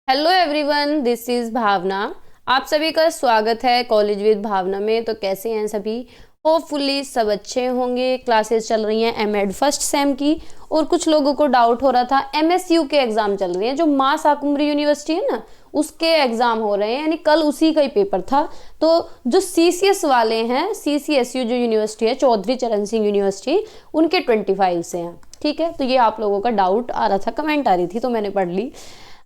Hello everyone, this is भावना। आप सभी का स्वागत है कॉलेज विद भावना में। तो कैसे हैं सभी? होपफुली सब अच्छे होंगे। क्लासेस चल रही हैं एमएड फर्स्ट सेम की, और कुछ लोगों को डाउट हो रहा था एमएसयू के एग्ज़ाम चल रही हैं, जो मां शाकुंभरी यूनिवर्सिटी है ना, उसके एग्ज़ाम हो रहे हैं, यानी कल उसी का ही पेपर था। तो जो सीसीएस वाले हैं, सीसीएसयू जो यूनिवर्सिटी है, चौधरी चरण सिंह यूनिवर्सिटी, उनके 25 से हैं। ठीक है, तो ये आप लोगों का डाउट आ रहा था, कमेंट आ रही थी, तो मैंने पढ़ ली।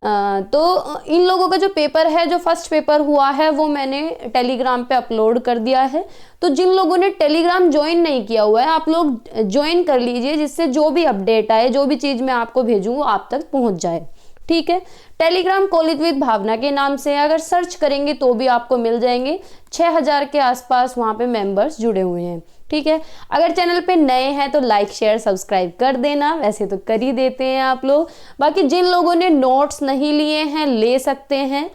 तो इन लोगों का जो पेपर है, जो फर्स्ट पेपर हुआ है, वो मैंने टेलीग्राम पे अपलोड कर दिया है। तो जिन लोगों ने टेलीग्राम ज्वाइन नहीं किया हुआ है, आप लोग ज्वाइन कर लीजिए, जिससे जो भी अपडेट आए, जो भी चीज़ मैं आपको भेजूँ वो आप तक पहुँच जाए। ठीक है, टेलीग्राम कॉलेज विद भावना के नाम से अगर सर्च करेंगे तो भी आपको मिल जाएंगे। 6000 के आसपास वहाँ पे मेंबर्स जुड़े हुए हैं। ठीक है, अगर चैनल पे नए हैं तो लाइक शेयर सब्सक्राइब कर देना, वैसे तो कर ही देते हैं आप लोग। बाकी जिन लोगों ने नोट्स नहीं लिए हैं, ले सकते हैं।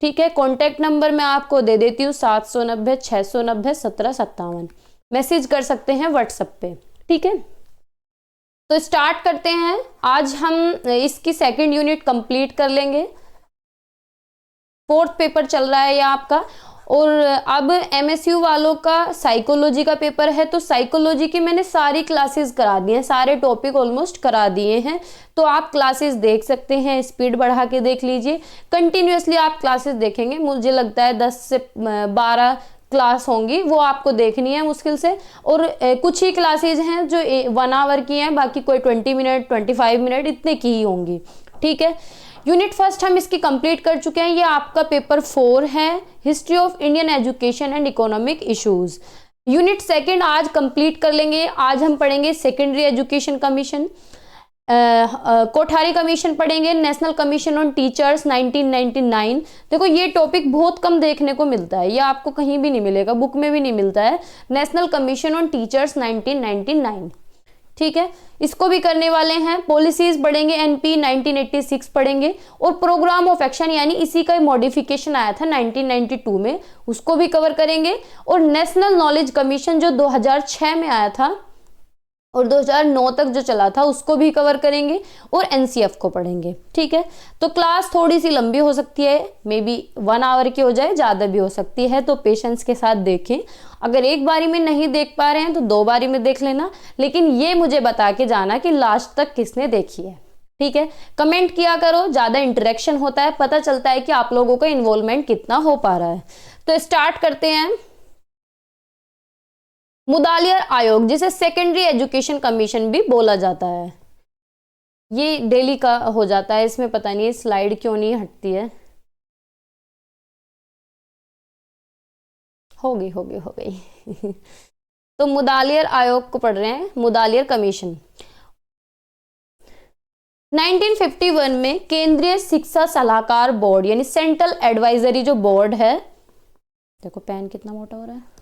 ठीक है, कॉन्टैक्ट नंबर मैं आपको दे देती हूँ, 790 690 1757। मैसेज कर सकते हैं व्हाट्सएप पे। ठीक है, तो स्टार्ट करते हैं। आज हम इसकी सेकंड यूनिट कंप्लीट कर लेंगे। फोर्थ पेपर चल रहा है ये आपका। और अब एमएसयू वालों का साइकोलॉजी का पेपर है, तो साइकोलॉजी की मैंने सारी क्लासेस करा दी हैं, सारे टॉपिक ऑलमोस्ट करा दिए हैं। तो आप क्लासेस देख सकते हैं, स्पीड बढ़ा के देख लीजिए। कंटिन्यूअसली आप क्लासेस देखेंगे, मुझे लगता है 10 से 12 क्लास होंगी, वो आपको देखनी है मुश्किल से। और कुछ ही क्लासेज हैं जो 1 आवर की हैं, बाकी कोई 20 मिनट 25 मिनट इतने की ही होंगी। ठीक है, यूनिट फर्स्ट हम इसकी कंप्लीट कर चुके हैं। ये आपका पेपर 4 है, history of Indian education and economic issues. Unit second आज कंप्लीट कर लेंगे। आज हम पढ़ेंगे secondary education commission, Kothari commission पढ़ेंगे, नेशनल कमीशन ऑन टीचर्स 1999। देखो ये टॉपिक बहुत कम देखने को मिलता है, ये आपको कहीं भी नहीं मिलेगा, बुक में भी नहीं मिलता है। National commission on teachers 1999। ठीक है, इसको भी करने वाले हैं। पॉलिसीज पढ़ेंगे, एनपी 1986 पढ़ेंगे, और प्रोग्राम ऑफ एक्शन यानी इसी का मॉडिफिकेशन आया था 1992 में, उसको भी कवर करेंगे। और नेशनल नॉलेज कमीशन जो 2006 में आया था और 2009 तक जो चला था, उसको भी कवर करेंगे, और एनसीएफ को पढ़ेंगे। ठीक है, तो क्लास थोड़ी सी लंबी हो सकती है, मे बी 1 आवर की हो जाए, ज़्यादा भी हो सकती है, तो पेशेंस के साथ देखें। अगर एक बारी में नहीं देख पा रहे हैं तो 2 बारी में देख लेना, लेकिन ये मुझे बता के जाना कि लास्ट तक किसने देखी है। ठीक है, कमेंट किया करो, ज़्यादा इंटरेक्शन होता है, पता चलता है कि आप लोगों का इन्वॉल्वमेंट कितना हो पा रहा है। तो स्टार्ट करते हैं। मुदालियर आयोग, जिसे सेकेंडरी एजुकेशन कमीशन भी बोला जाता है, ये डेली का हो जाता है। इसमें पता नहीं स्लाइड क्यों नहीं हटती है। हो गई तो मुदालियर आयोग को पढ़ रहे हैं, मुदालियर कमीशन। 1951 में केंद्रीय शिक्षा सलाहकार बोर्ड यानी सेंट्रल एडवाइजरी जो बोर्ड है, देखो पेन कितना मोटा हो रहा है।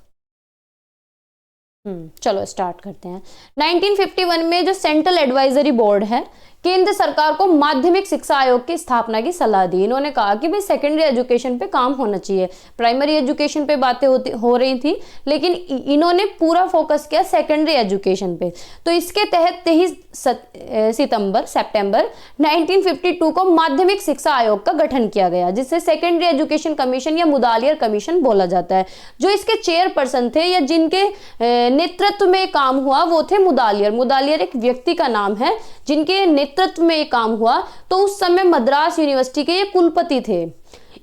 चलो स्टार्ट करते हैं। 1951 में जो सेंट्रल एडवाइजरी बोर्ड है, केंद्र सरकार को माध्यमिक शिक्षा आयोग की स्थापना की सलाह दी। इन्होंने कहा कि भाई सेकेंडरी एजुकेशन पे काम होना चाहिए, प्राइमरी एजुकेशन पे बातें हो रही थी, लेकिन इन्होंने पूरा फोकस किया सेकेंडरी एजुकेशन पे। तो इसके तहत 23 सितंबर 1952 को माध्यमिक शिक्षा आयोग का गठन किया गया, जिसे सेकेंडरी एजुकेशन कमीशन या मुदालियर कमीशन बोला जाता है। जो इसके चेयरपर्सन थे या जिनके नेतृत्व में काम हुआ, वो थे मुदालियर। मुदालियर एक व्यक्ति का नाम है जिनके नेतृत्व में ये काम हुआ। तो उस समय मद्रास यूनिवर्सिटी के ये कुलपति थे।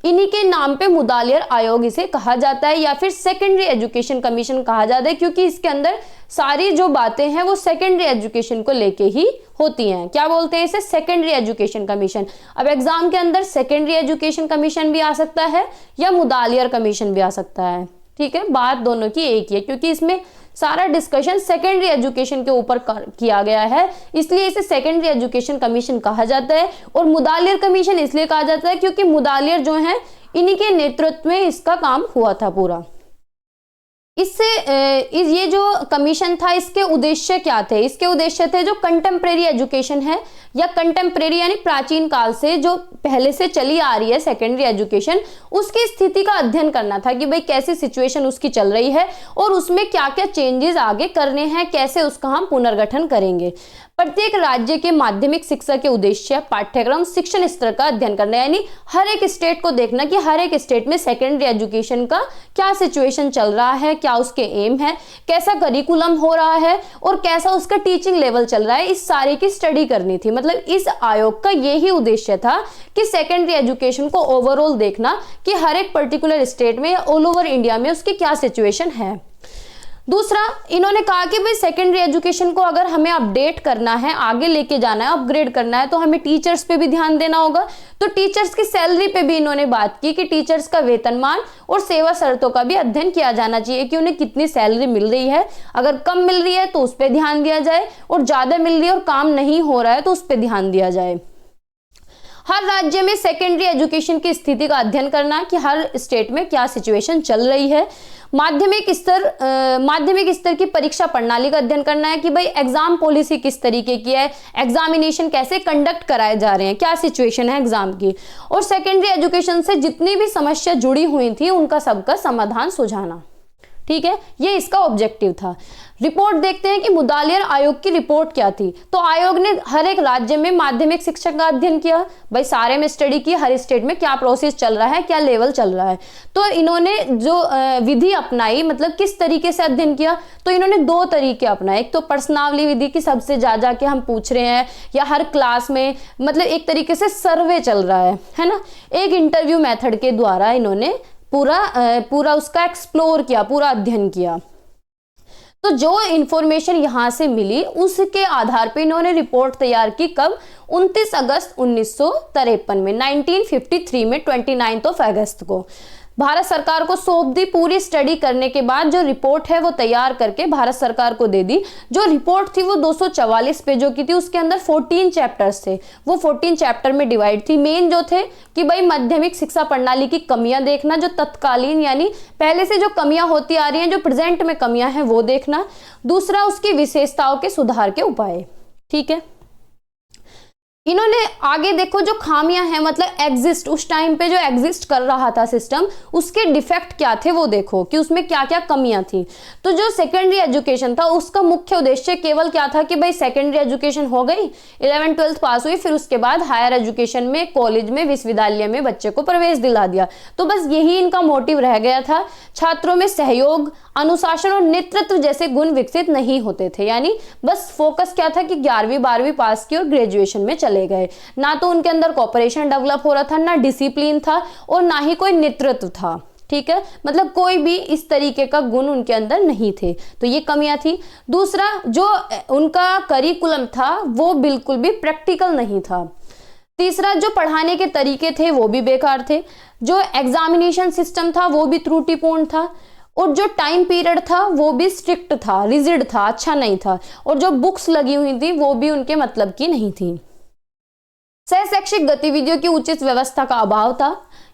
इन्हीं के नाम पे मुदालियर आयोग इसे कहा जाता है, या फिर सेकेंडरी एजुकेशन कमीशन कहा जाता है, क्योंकि इसके अंदर सारी जो बातें हैं वो सेकेंडरी एजुकेशन को लेके ही होती हैं। क्या बोलते हैं इसे? Secondary education commission. अब एग्जाम के अंदर सेकेंडरी एजुकेशन कमीशन भी आ सकता है या मुदालियर कमीशन भी आ सकता है। ठीक है, बात दोनों की एक ही है, क्योंकि इसमें सारा डिस्कशन सेकेंडरी एजुकेशन के ऊपर किया गया है, इसलिए इसे सेकेंडरी एजुकेशन कमीशन कहा जाता है। और मुदालियर कमीशन इसलिए कहा जाता है क्योंकि मुदालियर जो है, इन्हीं के नेतृत्व में इसका काम हुआ था पूरा। ये जो कमीशन था इसके उद्देश्य क्या थे? इसके उद्देश्य थे जो कंटेम्प्रेरी एजुकेशन है या कंटेम्प्रेरी यानी प्राचीन काल से जो पहले से चली आ रही है सेकेंडरी एजुकेशन, उसकी स्थिति का अध्ययन करना था कि भाई कैसी सिचुएशन उसकी चल रही है और उसमें क्या क्या चेंजेस आगे करने हैं, कैसे उसका हम पुनर्गठन करेंगे। प्रत्येक राज्य के माध्यमिक शिक्षा के उद्देश्य पाठ्यक्रम शिक्षण स्तर का अध्ययन करना, यानी हर एक स्टेट को देखना कि हर एक स्टेट में सेकेंडरी एजुकेशन का क्या सिचुएशन चल रहा है, क्या उसके एम है, कैसा करिकुलम हो रहा है और कैसा उसका टीचिंग लेवल चल रहा है, इस सारे की स्टडी करनी थी। मतलब इस आयोग का यही उद्देश्य था कि सेकेंडरी एजुकेशन को ओवरऑल देखना कि हर एक पर्टिकुलर स्टेट में या ऑल ओवर इंडिया में उसकी क्या सिचुएशन है। दूसरा, इन्होंने कहा कि भाई सेकेंडरी एजुकेशन को अगर हमें अपडेट करना है, आगे लेके जाना है, अपग्रेड करना है, तो हमें टीचर्स पे भी ध्यान देना होगा। तो टीचर्स की सैलरी पे भी इन्होंने बात की कि टीचर्स का वेतनमान और सेवा शर्तों का भी अध्ययन किया जाना चाहिए कि उन्हें कितनी सैलरी मिल रही है, अगर कम मिल रही है तो उस पर ध्यान दिया जाए और ज्यादा मिल रही है और काम नहीं हो रहा है तो उस पर ध्यान दिया जाए। हर राज्य में सेकेंडरी एजुकेशन की स्थिति का अध्ययन करना कि हर स्टेट में क्या सिचुएशन चल रही है। माध्यमिक स्तर की परीक्षा प्रणाली का अध्ययन करना है कि भाई एग्जाम पॉलिसी किस तरीके की है, एग्जामिनेशन कैसे कंडक्ट कराए जा रहे हैं, क्या सिचुएशन है एग्जाम की, और सेकेंडरी एजुकेशन से जितनी भी समस्या जुड़ी हुई थी उनका सबका समाधान सुझाना। ठीक है, ये इसका ऑब्जेक्टिव था। रिपोर्ट देखते हैं कि मुदालियर आयोग की रिपोर्ट क्या थी। तो आयोग ने हर एक राज्य में माध्यमिक शिक्षा का अध्ययन किया, भाई सारे में स्टडी की हर स्टेट में क्या प्रोसेस चल रहा है, क्या लेवल चल रहा है। तो इन्होंने जो विधि अपनाई, मतलब किस तरीके से अध्ययन किया, तो इन्होंने दो तरीके अपनाए। एक तो प्रश्नावली विधि की सबसे जा के हम पूछ रहे हैं या हर क्लास में, मतलब एक तरीके से सर्वे चल रहा है ना। एक इंटरव्यू मेथड के द्वारा इन्होंने पूरा उसका एक्सप्लोर किया, पूरा अध्ययन किया। तो जो इंफॉर्मेशन यहां से मिली उसके आधार पे इन्होंने रिपोर्ट तैयार की। कब? 29 अगस्त 1953 में, 1953 में 29 अगस्त को भारत सरकार को सौंप दी। पूरी स्टडी करने के बाद जो रिपोर्ट है वो तैयार करके भारत सरकार को दे दी। जो रिपोर्ट थी वो 244 पेजों की थी, उसके अंदर 14 चैप्टर्स थे, वो 14 चैप्टर में डिवाइड थी। मेन जो थे कि भाई माध्यमिक शिक्षा प्रणाली की कमियां देखना, जो तत्कालीन यानी पहले से जो कमियां होती आ रही हैं, जो प्रेजेंट में कमियां हैं वो देखना। दूसरा, उसकी विशेषताओं के सुधार के उपाय। ठीक है, इन्होंने आगे देखो जो खामियां हैं, मतलब एग्जिस्ट उस टाइम पे जो एग्जिस्ट कर रहा था सिस्टम, उसके डिफेक्ट क्या थे वो देखो कि उसमें क्या क्या कमियां थी। तो जो सेकेंडरी एजुकेशन था उसका मुख्य उद्देश्य केवल क्या था कि भाई सेकेंडरी एजुकेशन हो गई, 11th 12th पास हुई, फिर उसके बाद हायर एजुकेशन में, कॉलेज में, विश्वविद्यालय में बच्चे को प्रवेश दिला दिया। तो बस यही इनका मोटिव रह गया था। छात्रों में सहयोग, अनुशासन और नेतृत्व जैसे गुण विकसित नहीं होते थे। यानी बस फोकस क्या था कि 11वीं 12वीं पास की और ग्रेजुएशन में चले गए। ना तो उनके अंदर कोऑपरेशन डेवलप हो रहा था, ना डिसिप्लिन था और ना ही कोई नेतृत्व था। ठीक है, मतलब कोई भी इस तरीके का गुण उनके अंदर नहीं थे। तो ये कमियां थी। दूसरा, जो उनका करिकुलम था वो बिल्कुल भी प्रैक्टिकल नहीं था। तीसरा, जो पढ़ाने के तरीके थे वो भी बेकार थे। जो एग्जामिनेशन सिस्टम था वो भी त्रुटिपूर्ण था और जो टाइम पीरियड था वो भी स्ट्रिक्ट था, रिजिड था, अच्छा नहीं था। और जो बुक्स लगी हुई थी वो भी उनके मतलब की नहीं थी। सह शैक्षिक गतिविधियों की उचित व्यवस्था का अभाव था,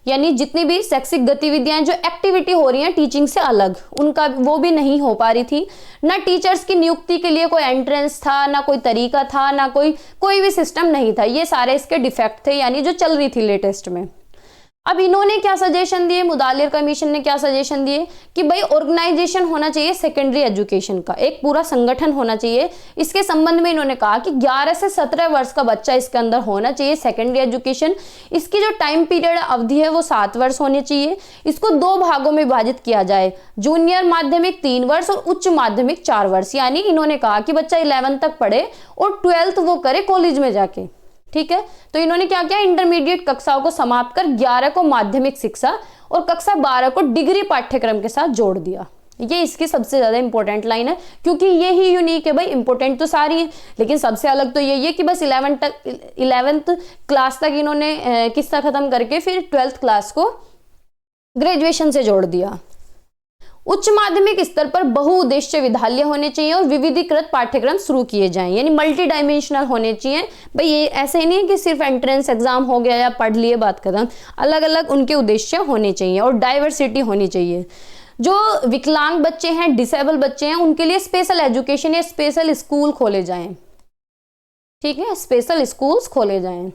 यानी जितनी भी शैक्षिक गतिविधियां जो एक्टिविटी हो रही हैं टीचिंग से अलग, उनका वो भी नहीं हो पा रही थी। ना टीचर्स की नियुक्ति के लिए कोई एंट्रेंस था, ना कोई तरीका था, ना कोई भी सिस्टम नहीं था। ये सारे इसके डिफेक्ट थे, यानी जो चल रही थी लेटेस्ट में। अब इन्होंने क्या सजेशन दिए, मुदालियर कमीशन ने क्या सजेशन दिए कि भाई ऑर्गेनाइजेशन होना चाहिए सेकेंडरी एजुकेशन का, एक पूरा संगठन होना चाहिए। इसके संबंध में इन्होंने कहा कि 11 से 17 वर्ष का बच्चा इसके अंदर होना चाहिए सेकेंडरी एजुकेशन। इसकी जो टाइम पीरियड अवधि है वो 7 वर्ष होनी चाहिए। इसको 2 भागों में विभाजित किया जाए, जूनियर माध्यमिक 3 वर्ष और उच्च माध्यमिक 4 वर्ष। यानी इन्होंने कहा कि बच्चा 11th तक पढ़े और 12th वो करे कॉलेज में जाके। ठीक है, तो इन्होंने क्या किया, इंटरमीडिएट कक्षाओं को समाप्त कर 11 को माध्यमिक शिक्षा और कक्षा 12 को डिग्री पाठ्यक्रम के साथ जोड़ दिया। ये इसकी सबसे ज्यादा इंपॉर्टेंट लाइन है, क्योंकि ये ही यूनिक है। भाई इंपॉर्टेंट तो सारी है, लेकिन सबसे अलग तो यही है कि बस 11th क्लास तक इन्होंने किस्सा खत्म करके फिर 12th क्लास को ग्रेजुएशन से जोड़ दिया। उच्च माध्यमिक स्तर पर बहुउद्देश्य विद्यालय होने चाहिए और विविधीकृत पाठ्यक्रम शुरू किए जाएं, यानी मल्टी डायमेंशनल होने चाहिए। भाई ये ऐसे ही नहीं है कि सिर्फ एंट्रेंस एग्जाम हो गया या पढ़ लिए बात खत्म, अलग अलग उनके उद्देश्य होने चाहिए और डाइवर्सिटी होनी चाहिए। जो विकलांग बच्चे हैं, डिसेबल बच्चे हैं, उनके लिए स्पेशल एजुकेशन या स्पेशल स्कूल खोले जाएं। ठीक है, स्पेशल स्कूल्स खोले जाएं।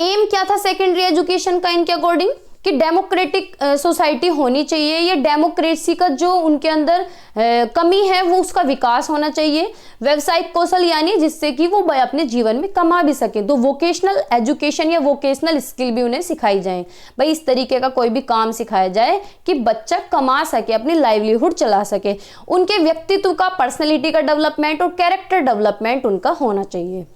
एम क्या था सेकेंडरी एजुकेशन का इनके अकॉर्डिंग, कि डेमोक्रेटिक सोसाइटी होनी चाहिए, ये डेमोक्रेसी का जो उनके अंदर कमी है वो उसका विकास होना चाहिए। व्यवसायिक कौशल यानी जिससे कि वो अपने जीवन में कमा भी सके, तो वोकेशनल एजुकेशन या वोकेशनल स्किल भी उन्हें सिखाई जाए। भाई इस तरीके का कोई भी काम सिखाया जाए कि बच्चा कमा सके, अपनी लाइवलीहुड चला सके। उनके व्यक्तित्व का, पर्सनैलिटी का डेवलपमेंट और कैरेक्टर डेवलपमेंट उनका होना चाहिए।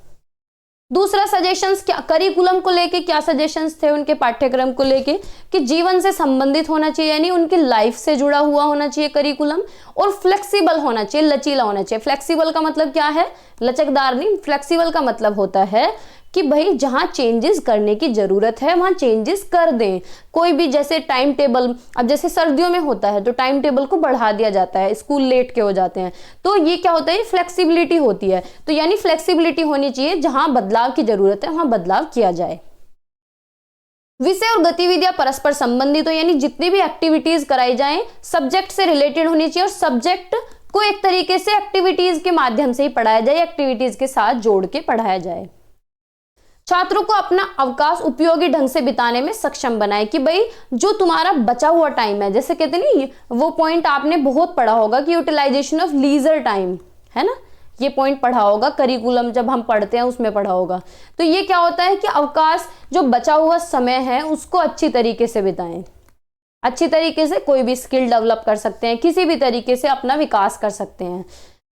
दूसरा सजेशंस क्या, करिकुलम को लेके क्या सजेशंस थे उनके पाठ्यक्रम को लेके, कि जीवन से संबंधित होना चाहिए, यानी उनकी लाइफ से जुड़ा हुआ होना चाहिए करिकुलम, और फ्लेक्सिबल होना चाहिए, लचीला होना चाहिए। फ्लेक्सिबल का मतलब क्या है, लचकदार नहीं, फ्लेक्सिबल का मतलब होता है कि भाई जहां चेंजेस करने की जरूरत है वहां चेंजेस कर दें। कोई भी जैसे टाइम टेबल, अब जैसे सर्दियों में होता है तो टाइम टेबल को बढ़ा दिया जाता है, स्कूल लेट के हो जाते हैं, तो ये क्या होता है, फ्लेक्सिबिलिटी होती है। तो यानी फ्लेक्सिबिलिटी होनी चाहिए, जहां बदलाव की जरूरत है वहां बदलाव किया जाए। विषय और गतिविधियां परस्पर संबंधित हो, यानी जितनी भी एक्टिविटीज कराई जाएं सब्जेक्ट से रिलेटेड होनी चाहिए, और सब्जेक्ट को एक तरीके से एक्टिविटीज के माध्यम से ही पढ़ाया जाए, एक्टिविटीज के साथ जोड़ के पढ़ाया जाए। छात्रों को अपना अवकाश उपयोगी ढंग से बिताने में सक्षम बनाए, कि भाई जो तुम्हारा बचा हुआ टाइम है, जैसे कहते नहीं, वो पॉइंट आपने बहुत पढ़ा होगा कि यूटिलाइजेशन ऑफ लीजर टाइम, है ना, ये पॉइंट पढ़ा होगा, करिकुलम जब हम पढ़ते हैं उसमें पढ़ा होगा। तो ये क्या होता है कि अवकाश, जो बचा हुआ समय है उसको अच्छी तरीके से बिताएं, अच्छी तरीके से कोई भी स्किल डेवलप कर सकते हैं, किसी भी तरीके से अपना विकास कर सकते हैं।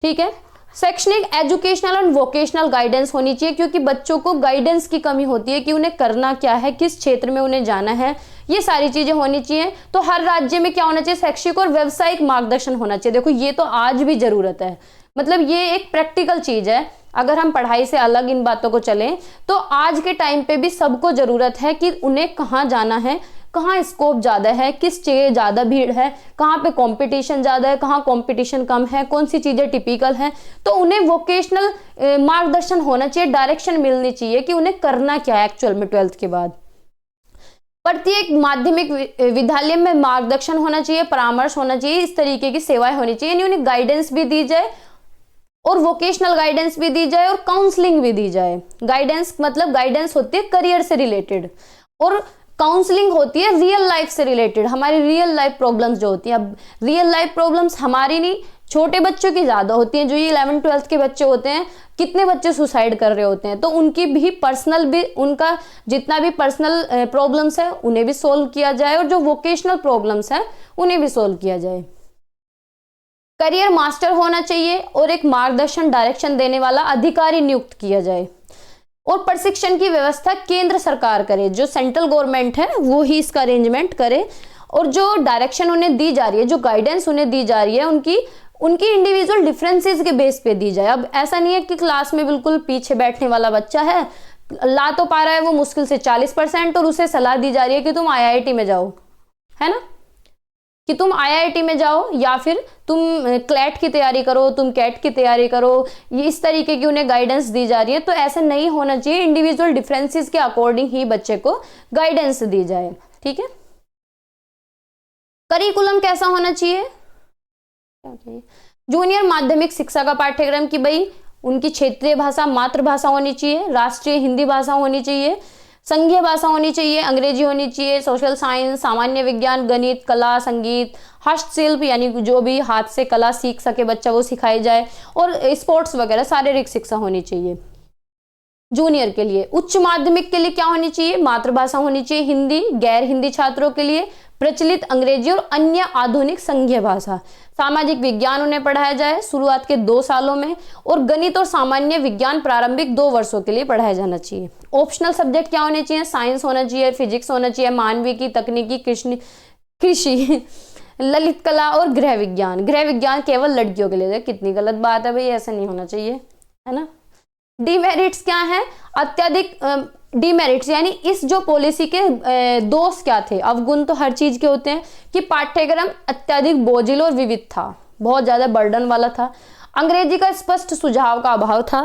ठीक है, शैक्षणिक, एजुकेशनल और वोकेशनल गाइडेंस होनी चाहिए, क्योंकि बच्चों को गाइडेंस की कमी होती है कि उन्हें करना क्या है, किस क्षेत्र में उन्हें जाना है, ये सारी चीजें होनी चाहिए। तो हर राज्य में क्या होना चाहिए, शैक्षिक और व्यावसायिक मार्गदर्शन होना चाहिए। देखो ये तो आज भी जरूरत है, मतलब ये एक प्रैक्टिकल चीज है। अगर हम पढ़ाई से अलग इन बातों को चलें तो आज के टाइम पे भी सबको जरूरत है कि उन्हें कहाँ जाना है, कहाँ स्कोप ज्यादा है, किस जगह ज्यादा भीड़ है, कहाँ पे कंपटीशन ज्यादा है, कहाँ कंपटीशन कम है, कौन सी चीजें टिपिकल है। तो उन्हें वोकेशनल मार्गदर्शन होना चाहिए, डायरेक्शन मिलनी चाहिए कि उन्हें करना क्या है एक्चुअल में 12th के बाद। प्रत्येक माध्यमिक विद्यालय में मार्गदर्शन होना चाहिए, परामर्श होना चाहिए, इस तरीके की सेवाएं होनी चाहिए, यानी उन्हें गाइडेंस भी दी जाए और वोकेशनल गाइडेंस भी दी जाए और काउंसलिंग भी दी जाए। गाइडेंस मतलब गाइडेंस होती है करियर से रिलेटेड, और काउंसलिंग होती है रियल लाइफ से रिलेटेड, हमारी रियल लाइफ प्रॉब्लम्स जो होती हैं। अब रियल लाइफ प्रॉब्लम्स हमारी नहीं, छोटे बच्चों की ज्यादा होती हैं, जो ये 11th 12th के बच्चे होते हैं, कितने बच्चे सुसाइड कर रहे होते हैं, तो उनकी भी पर्सनल भी, उनका जितना भी पर्सनल प्रॉब्लम्स है उन्हें भी सोल्व किया जाए, और जो वोकेशनल प्रॉब्लम्स है उन्हें भी सोल्व किया जाए। करियर मास्टर होना चाहिए और एक मार्गदर्शन डायरेक्शन देने वाला अधिकारी नियुक्त किया जाए, और प्रशिक्षण की व्यवस्था केंद्र सरकार करे, जो सेंट्रल गवर्नमेंट है वो ही इसका अरेंजमेंट करे, और जो डायरेक्शन उन्हें दी जा रही है, जो गाइडेंस उन्हें दी जा रही है, उनकी इंडिविजुअल डिफरेंसेस के बेस पे दी जाए। अब ऐसा नहीं है कि क्लास में बिल्कुल पीछे बैठने वाला बच्चा है, ला तो पा रहा है वो मुश्किल से 40%, और उसे सलाह दी जा रही है कि तुम IIT में जाओ, है ना, कि तुम IIT में जाओ, या फिर तुम क्लैट की तैयारी करो, तुम कैट की तैयारी करो, ये इस तरीके की उन्हें गाइडेंस दी जा रही है। तो ऐसा नहीं होना चाहिए, इंडिविजुअल डिफरेंसेस के अकॉर्डिंग ही बच्चे को गाइडेंस दी जाए। ठीक है, करिकुलम कैसा होना चाहिए, जूनियर माध्यमिक शिक्षा का पाठ्यक्रम, की भाई उनकी क्षेत्रीय भाषा मातृभाषा होनी चाहिए, राष्ट्रीय हिंदी भाषा होनी चाहिए, संघीय भाषा होनी चाहिए, अंग्रेजी होनी चाहिए, सोशल साइंस, सामान्य विज्ञान, गणित, कला, संगीत, हस्तशिल्प, यानी जो भी हाथ से कला सीख सके बच्चा वो सिखाई जाए, और स्पोर्ट्स वगैरह शारीरिक शिक्षा होनी चाहिए जूनियर के लिए। उच्च माध्यमिक के लिए क्या होनी चाहिए, मातृभाषा होनी चाहिए हिंदी, गैर हिंदी छात्रों के लिए प्रचलित अंग्रेजी और अन्य आधुनिक संघीय भाषा। सामाजिक विज्ञान उन्हें पढ़ाया जाए शुरुआत के 2 सालों में, और गणित और सामान्य विज्ञान प्रारंभिक 2 वर्षों के लिए पढ़ाया जाना चाहिए। ऑप्शनल सब्जेक्ट क्या होने चाहिए, साइंस होना चाहिए, फिजिक्स होना चाहिए, मानविकी, तकनीकी, कृषि, ललित कला और गृह विज्ञान। गृह विज्ञान केवल लड़कियों के लिए, कितनी गलत बात है भाई, ऐसा नहीं होना चाहिए, है ना। डीमेरिट्स क्या है, अत्यधिक डीमेरिट्स, यानी इस जो पॉलिसी के दोष क्या थे, अवगुण तो हर चीज के होते हैं, कि पाठ्यक्रम अत्यधिक बोझिल और विविध था, बहुत ज्यादा बर्डन वाला था, अंग्रेजी का स्पष्ट सुझाव का अभाव था,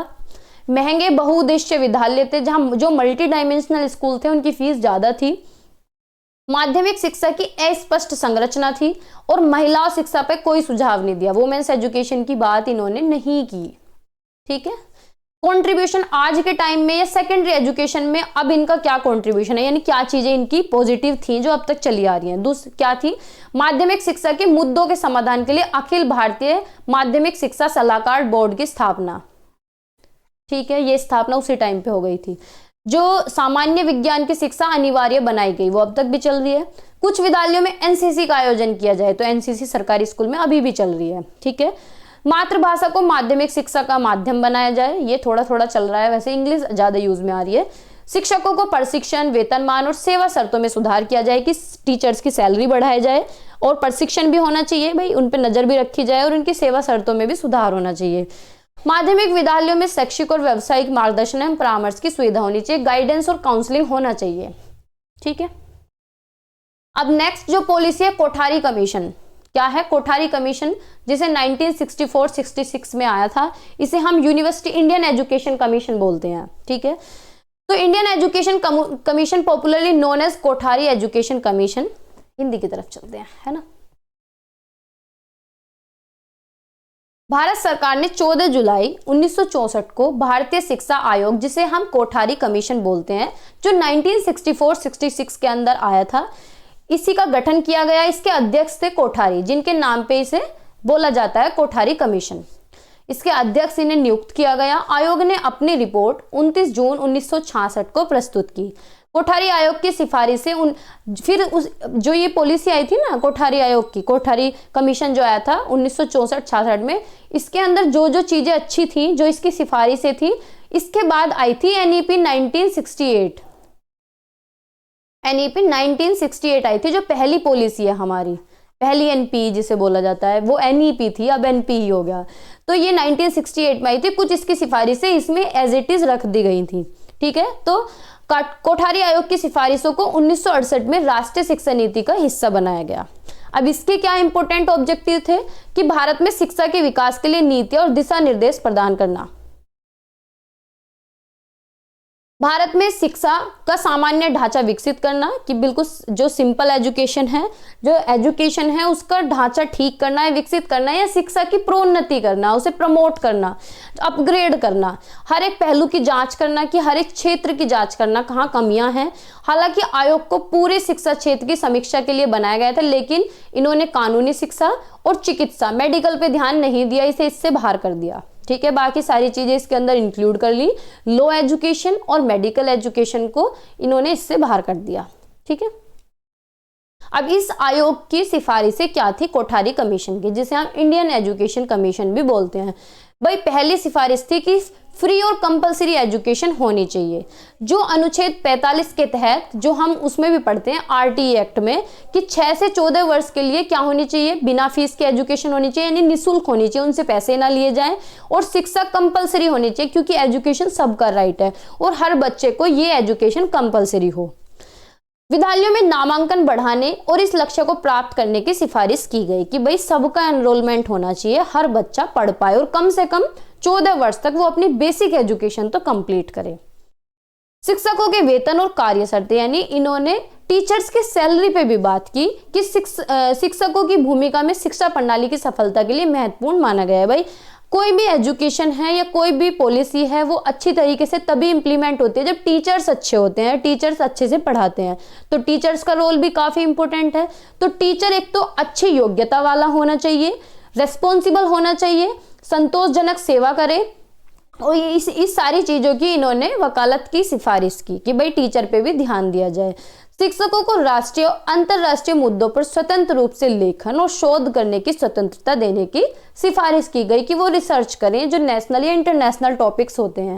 महंगे बहुउद्देश्य विद्यालय थे, जहां जो मल्टी डायमेंशनल स्कूल थे उनकी फीस ज्यादा थी, माध्यमिक शिक्षा की अस्पष्ट संरचना थी और महिला शिक्षा पर कोई सुझाव नहीं दिया। वुमेन्स एजुकेशन की बात इन्होंने नहीं की। ठीक है, कंट्रीब्यूशन आज के टाइम में या सेकेंडरी एजुकेशन में अब इनका क्या कंट्रीब्यूशन है, यानी क्या चीजें इनकी पॉजिटिव थी जो अब तक चली आ रही हैं। क्या थी, माध्यमिक शिक्षा के मुद्दों के समाधान के लिए अखिल भारतीय माध्यमिक शिक्षा सलाहकार बोर्ड की स्थापना। ठीक है, ये स्थापना उसी टाइम पे हो गई थी। जो सामान्य विज्ञान की शिक्षा अनिवार्य बनाई गई वो अब तक भी चल रही है। कुछ विद्यालयों में एनसीसी का आयोजन किया जाए, तो एनसीसी सरकारी स्कूल में अभी भी चल रही है। ठीक है, मातृभाषा को माध्यमिक शिक्षा का माध्यम बनाया जाए, ये थोड़ा थोड़ा चल रहा है, वैसे इंग्लिश ज्यादा यूज में आ रही है। शिक्षकों को प्रशिक्षण, वेतनमान और सेवा शर्तों में सुधार किया जाए कि टीचर्स की सैलरी बढ़ाई जाए और प्रशिक्षण भी होना चाहिए भाई, उन पर नजर भी रखी जाए और उनकी सेवा शर्तों में भी सुधार होना चाहिए। माध्यमिक विद्यालयों में शैक्षिक और व्यावसायिक मार्गदर्शन एवं परामर्श की सुविधा होनी चाहिए, गाइडेंस और काउंसलिंग होना चाहिए। ठीक है, अब नेक्स्ट जो पॉलिसी है कोठारी कमीशन। क्या है कोठारी कमीशन, जिसे 1964-66 में आया था, इसे हम यूनिवर्सिटी इंडियन एजुकेशन कमीशन बोलते हैं। ठीक है, तो Indian education commission popularly known as Kothari education commission. Hindi की तरफ चलते हैं, है ना। भारत सरकार ने 14 जुलाई 1964 को भारतीय शिक्षा आयोग, जिसे हम कोठारी कमीशन बोलते हैं, जो 1964-66 के अंदर आया था, इसी का गठन किया गया। इसके अध्यक्ष थे कोठारी, जिनके नाम पे इसे बोला जाता है कोठारी कमीशन। इसके अध्यक्ष इन्हें नियुक्त किया गया। आयोग ने अपनी रिपोर्ट 29 जून 1966 को प्रस्तुत की। कोठारी आयोग की सिफारिशें जो ये पॉलिसी आई थी ना कोठारी आयोग की, कोठारी कमीशन जो आया था 1964-66 में, इसके अंदर जो जो चीजें अच्छी थी, जो इसकी सिफारिशें थी, इसके बाद आई थी एनईपी 1968। एनईपी 1968 आई थी, जो पहली पॉलिसी है हमारी, पहली एनपी जिसे बोला जाता है, वो एनईपी थी, अब एनपी ही हो गया। तो ये 1968 में आई थी। कुछ इसकी सिफारिशें इसमें एज इट इज रख दी गई थी। ठीक है, तो कोठारी आयोग की सिफारिशों को 1968 में राष्ट्रीय शिक्षा नीति का हिस्सा बनाया गया। अब इसके क्या इंपॉर्टेंट ऑब्जेक्टिव थे कि भारत में शिक्षा के विकास के लिए नीतियां और दिशा निर्देश प्रदान करना, भारत में शिक्षा का सामान्य ढांचा विकसित करना, कि बिल्कुल जो सिंपल एजुकेशन है, जो एजुकेशन है उसका ढांचा ठीक करना है, विकसित करना है, या शिक्षा की प्रोन्नति करना, उसे प्रमोट करना, अपग्रेड करना, हर एक पहलू की जांच करना, कि हर एक क्षेत्र की जांच करना कहाँ कमियां हैं। हालांकि आयोग को पूरे शिक्षा क्षेत्र की समीक्षा के लिए बनाया गया था, लेकिन इन्होंने कानूनी शिक्षा और चिकित्सा, मेडिकल पे ध्यान नहीं दिया, इसे इससे बाहर कर दिया। ठीक है, बाकी सारी चीजें इसके अंदर इंक्लूड कर ली, लो एजुकेशन और मेडिकल एजुकेशन को इन्होंने इससे बाहर कर दिया। ठीक है, अब इस आयोग की सिफारिशें क्या थी कोठारी कमीशन की, जिसे हम इंडियन एजुकेशन कमीशन भी बोलते हैं। भाई पहली सिफारिश थी कि फ्री और कंपलसरी एजुकेशन होनी चाहिए। जो अनुच्छेद 45 के तहत, जो हम उसमें भी पढ़ते हैं आरटीई एक्ट में, कि 6 से 14 वर्ष के लिए क्या होनी चाहिए, बिना फीस की एजुकेशन होनी चाहिए, यानी निःशुल्क होनी चाहिए, उनसे पैसे ना लिए जाएं, और शिक्षा कंपलसरी होनी चाहिए, क्योंकि एजुकेशन सबका राइट है और हर बच्चे को ये एजुकेशन कंपलसरी हो। विद्यालयों में नामांकन बढ़ाने और इस लक्ष्य को प्राप्त करने की सिफारिश की गई कि भाई सबका एनरोलमेंट होना चाहिए, हर बच्चा पढ़ पाए और कम से कम 14 वर्ष तक वो अपनी बेसिक एजुकेशन तो कंप्लीट करे। शिक्षकों के वेतन और कार्य शर्तें, यानी इन्होंने टीचर्स की सैलरी पे भी बात की कि शिक्षकों की भूमिका में शिक्षा प्रणाली की सफलता के लिए महत्वपूर्ण माना गया है। भाई कोई भी एजुकेशन है या कोई भी पॉलिसी है वो अच्छी तरीके से तभी इंप्लीमेंट होती है जब टीचर्स अच्छे होते हैं, टीचर्स अच्छे से पढ़ाते हैं, तो टीचर्स का रोल भी काफी इंपॉर्टेंट है। तो टीचर एक तो अच्छी योग्यता वाला होना चाहिए, रेस्पॉन्सिबल होना चाहिए, संतोषजनक सेवा करे, और इस सारी चीजों की इन्होंने वकालत की सिफारिश की कि भाई टीचर पे भी ध्यान दिया जाए। शिक्षकों को राष्ट्रीय और अंतर्राष्ट्रीय मुद्दों पर स्वतंत्र रूप से लेखन और शोध करने की स्वतंत्रता देने की सिफारिश की गई कि वो रिसर्च करें जो नेशनल या इंटरनेशनल टॉपिक्स होते हैं।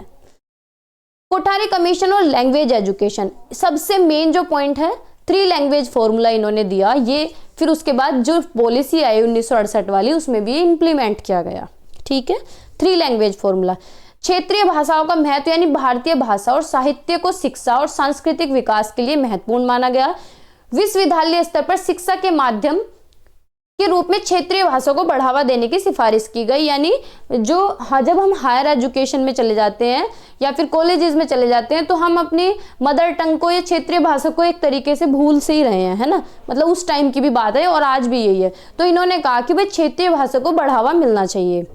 कोठारी कमीशन और लैंग्वेज एजुकेशन, सबसे मेन जो पॉइंट है 3 लैंग्वेज फॉर्मूला इन्होंने दिया। ये फिर उसके बाद जो पॉलिसी आई 1968 वाली, उसमें भी इंप्लीमेंट किया गया। ठीक है, 3 लैंग्वेज फॉर्मूला। क्षेत्रीय भाषाओं का महत्व, यानी भारतीय भाषा और साहित्य को शिक्षा और सांस्कृतिक विकास के लिए महत्वपूर्ण माना गया। विश्वविद्यालय स्तर पर शिक्षा के माध्यम के रूप में क्षेत्रीय भाषा को बढ़ावा देने की सिफारिश की गई। यानी जो जब हम हायर एजुकेशन में चले जाते हैं या फिर कॉलेजेस में चले जाते हैं तो हम अपनी मदर टंग को या क्षेत्रीय भाषा को एक तरीके से भूल से ही रहे हैं, है ना। मतलब उस टाइम की भी बात है और आज भी यही है। तो इन्होंने कहा कि भाई क्षेत्रीय भाषा को बढ़ावा मिलना चाहिए।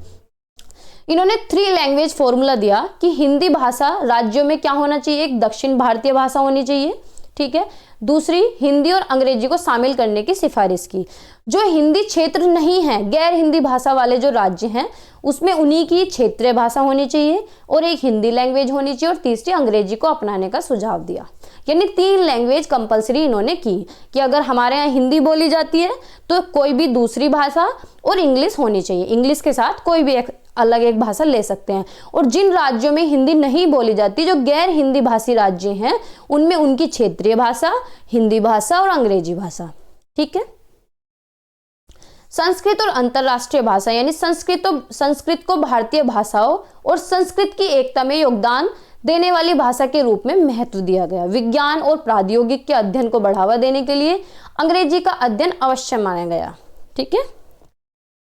इन्होंने 3 लैंग्वेज फॉर्मूला दिया कि हिंदी भाषा राज्यों में क्या होना चाहिए, एक दक्षिण भारतीय भाषा होनी चाहिए, ठीक है। दूसरी, हिंदी और अंग्रेजी को शामिल करने की सिफारिश की। जो हिंदी क्षेत्र नहीं है, गैर हिंदी भाषा वाले जो राज्य हैं, उसमें उन्हीं की क्षेत्रीय भाषा होनी चाहिए और एक हिंदी लैंग्वेज होनी चाहिए और तीसरी अंग्रेजी को अपनाने का सुझाव दिया। यानी 3 लैंग्वेज कंपलसरी इन्होंने की कि अगर हमारे यहाँ हिंदी बोली जाती है तो कोई भी दूसरी भाषा और इंग्लिश होनी चाहिए, इंग्लिश के साथ कोई भी अलग एक भाषा ले सकते हैं। और जिन राज्यों में हिंदी नहीं बोली जाती, जो गैर हिंदी भाषी राज्य हैं, उनमें उनकी क्षेत्रीय भाषा, हिंदी भाषा और अंग्रेजी भाषा, ठीक है। संस्कृत और अंतरराष्ट्रीय भाषा, यानी संस्कृत को भारतीय भाषाओं और संस्कृत की एकता में योगदान देने वाली भाषा के रूप में महत्व दिया गया। विज्ञान और प्रौद्योगिकी के अध्ययन को बढ़ावा देने के लिए अंग्रेजी का अध्ययन अवश्य माना गया, ठीक है।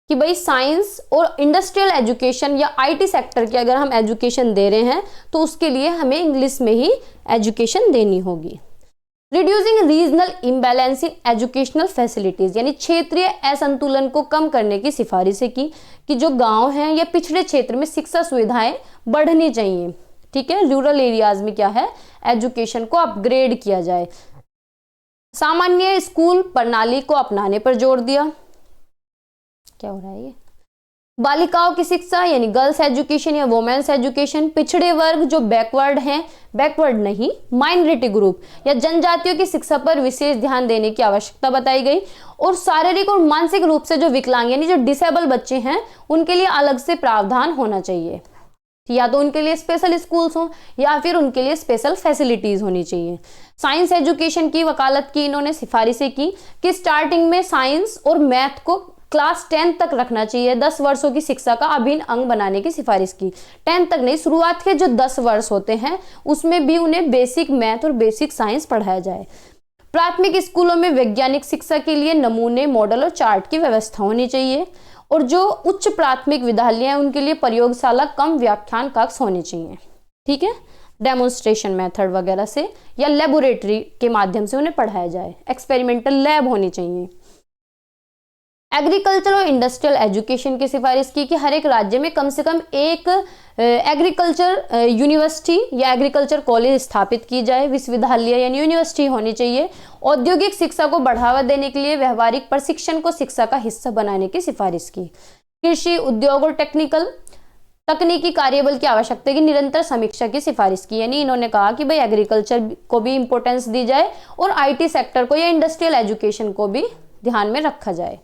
कि भाई साइंस और इंडस्ट्रियल एजुकेशन या आईटी सेक्टर की अगर हम एजुकेशन दे रहे हैं तो उसके लिए हमें इंग्लिश में ही एजुकेशन देनी होगी। Reducing regional imbalance in educational facilities, यानी क्षेत्रीय असंतुलन को कम करने की सिफारिश की कि जो गांव हैं या पिछड़े क्षेत्र में शिक्षा सुविधाएं बढ़नी चाहिए, ठीक है। रूरल एरियाज में क्या है, एजुकेशन को अपग्रेड किया जाए। सामान्य स्कूल प्रणाली को अपनाने पर जोर दिया। क्या हो रहा है ये, बालिकाओं की शिक्षा यानी गर्ल्स एजुकेशन या वुमेन्स एजुकेशन, पिछड़े वर्ग जो बैकवर्ड हैं, बैकवर्ड नहीं माइनॉरिटी ग्रुप या जनजातियों की शिक्षा पर विशेष ध्यान देने की आवश्यकता बताई गई। और शारीरिक और मानसिक रूप से जो विकलांग यानी जो डिसेबल बच्चे हैं, उनके लिए अलग से प्रावधान होना चाहिए, या तो उनके लिए स्पेशल स्कूल्स हो या फिर उनके लिए स्पेशल फैसिलिटीज होनी चाहिए। साइंस एजुकेशन की वकालत की इन्होंने सिफारिशें की कि स्टार्टिंग में साइंस और मैथ को क्लास 10 तक रखना चाहिए, 10 वर्षों की शिक्षा का अभिन्न अंग बनाने की सिफारिश की। 10 तक नहीं, शुरुआत के जो 10 वर्ष होते हैं उसमें भी उन्हें बेसिक मैथ और बेसिक साइंस पढ़ाया जाए। प्राथमिक स्कूलों में वैज्ञानिक शिक्षा के लिए नमूने, मॉडल और चार्ट की व्यवस्था होनी चाहिए। और जो उच्च प्राथमिक विद्यालय हैं उनके लिए प्रयोगशाला कम व्याख्यान कक्ष होने चाहिए, ठीक है। डेमोन्स्ट्रेशन मेथड वगैरह से या लेबोरेटरी के माध्यम से उन्हें पढ़ाया जाए, एक्सपेरिमेंटल लैब होनी चाहिए। एग्रीकल्चर और इंडस्ट्रियल एजुकेशन की सिफारिश की कि हर एक राज्य में कम से कम एक एग्रीकल्चर यूनिवर्सिटी या एग्रीकल्चर कॉलेज स्थापित की जाए, विश्वविद्यालय यानी यूनिवर्सिटी होनी चाहिए। औद्योगिक शिक्षा को बढ़ावा देने के लिए व्यवहारिक प्रशिक्षण को शिक्षा का हिस्सा बनाने की सिफारिश की। कृषि, उद्योग और तकनीकी कार्यबल की आवश्यकता की निरंतर समीक्षा की सिफारिश की। यानी इन्होंने कहा कि भाई एग्रीकल्चर को भी इंपॉर्टेंस दी जाए और आईटी सेक्टर को या इंडस्ट्रियल एजुकेशन को भी ध्यान में रखा जाए।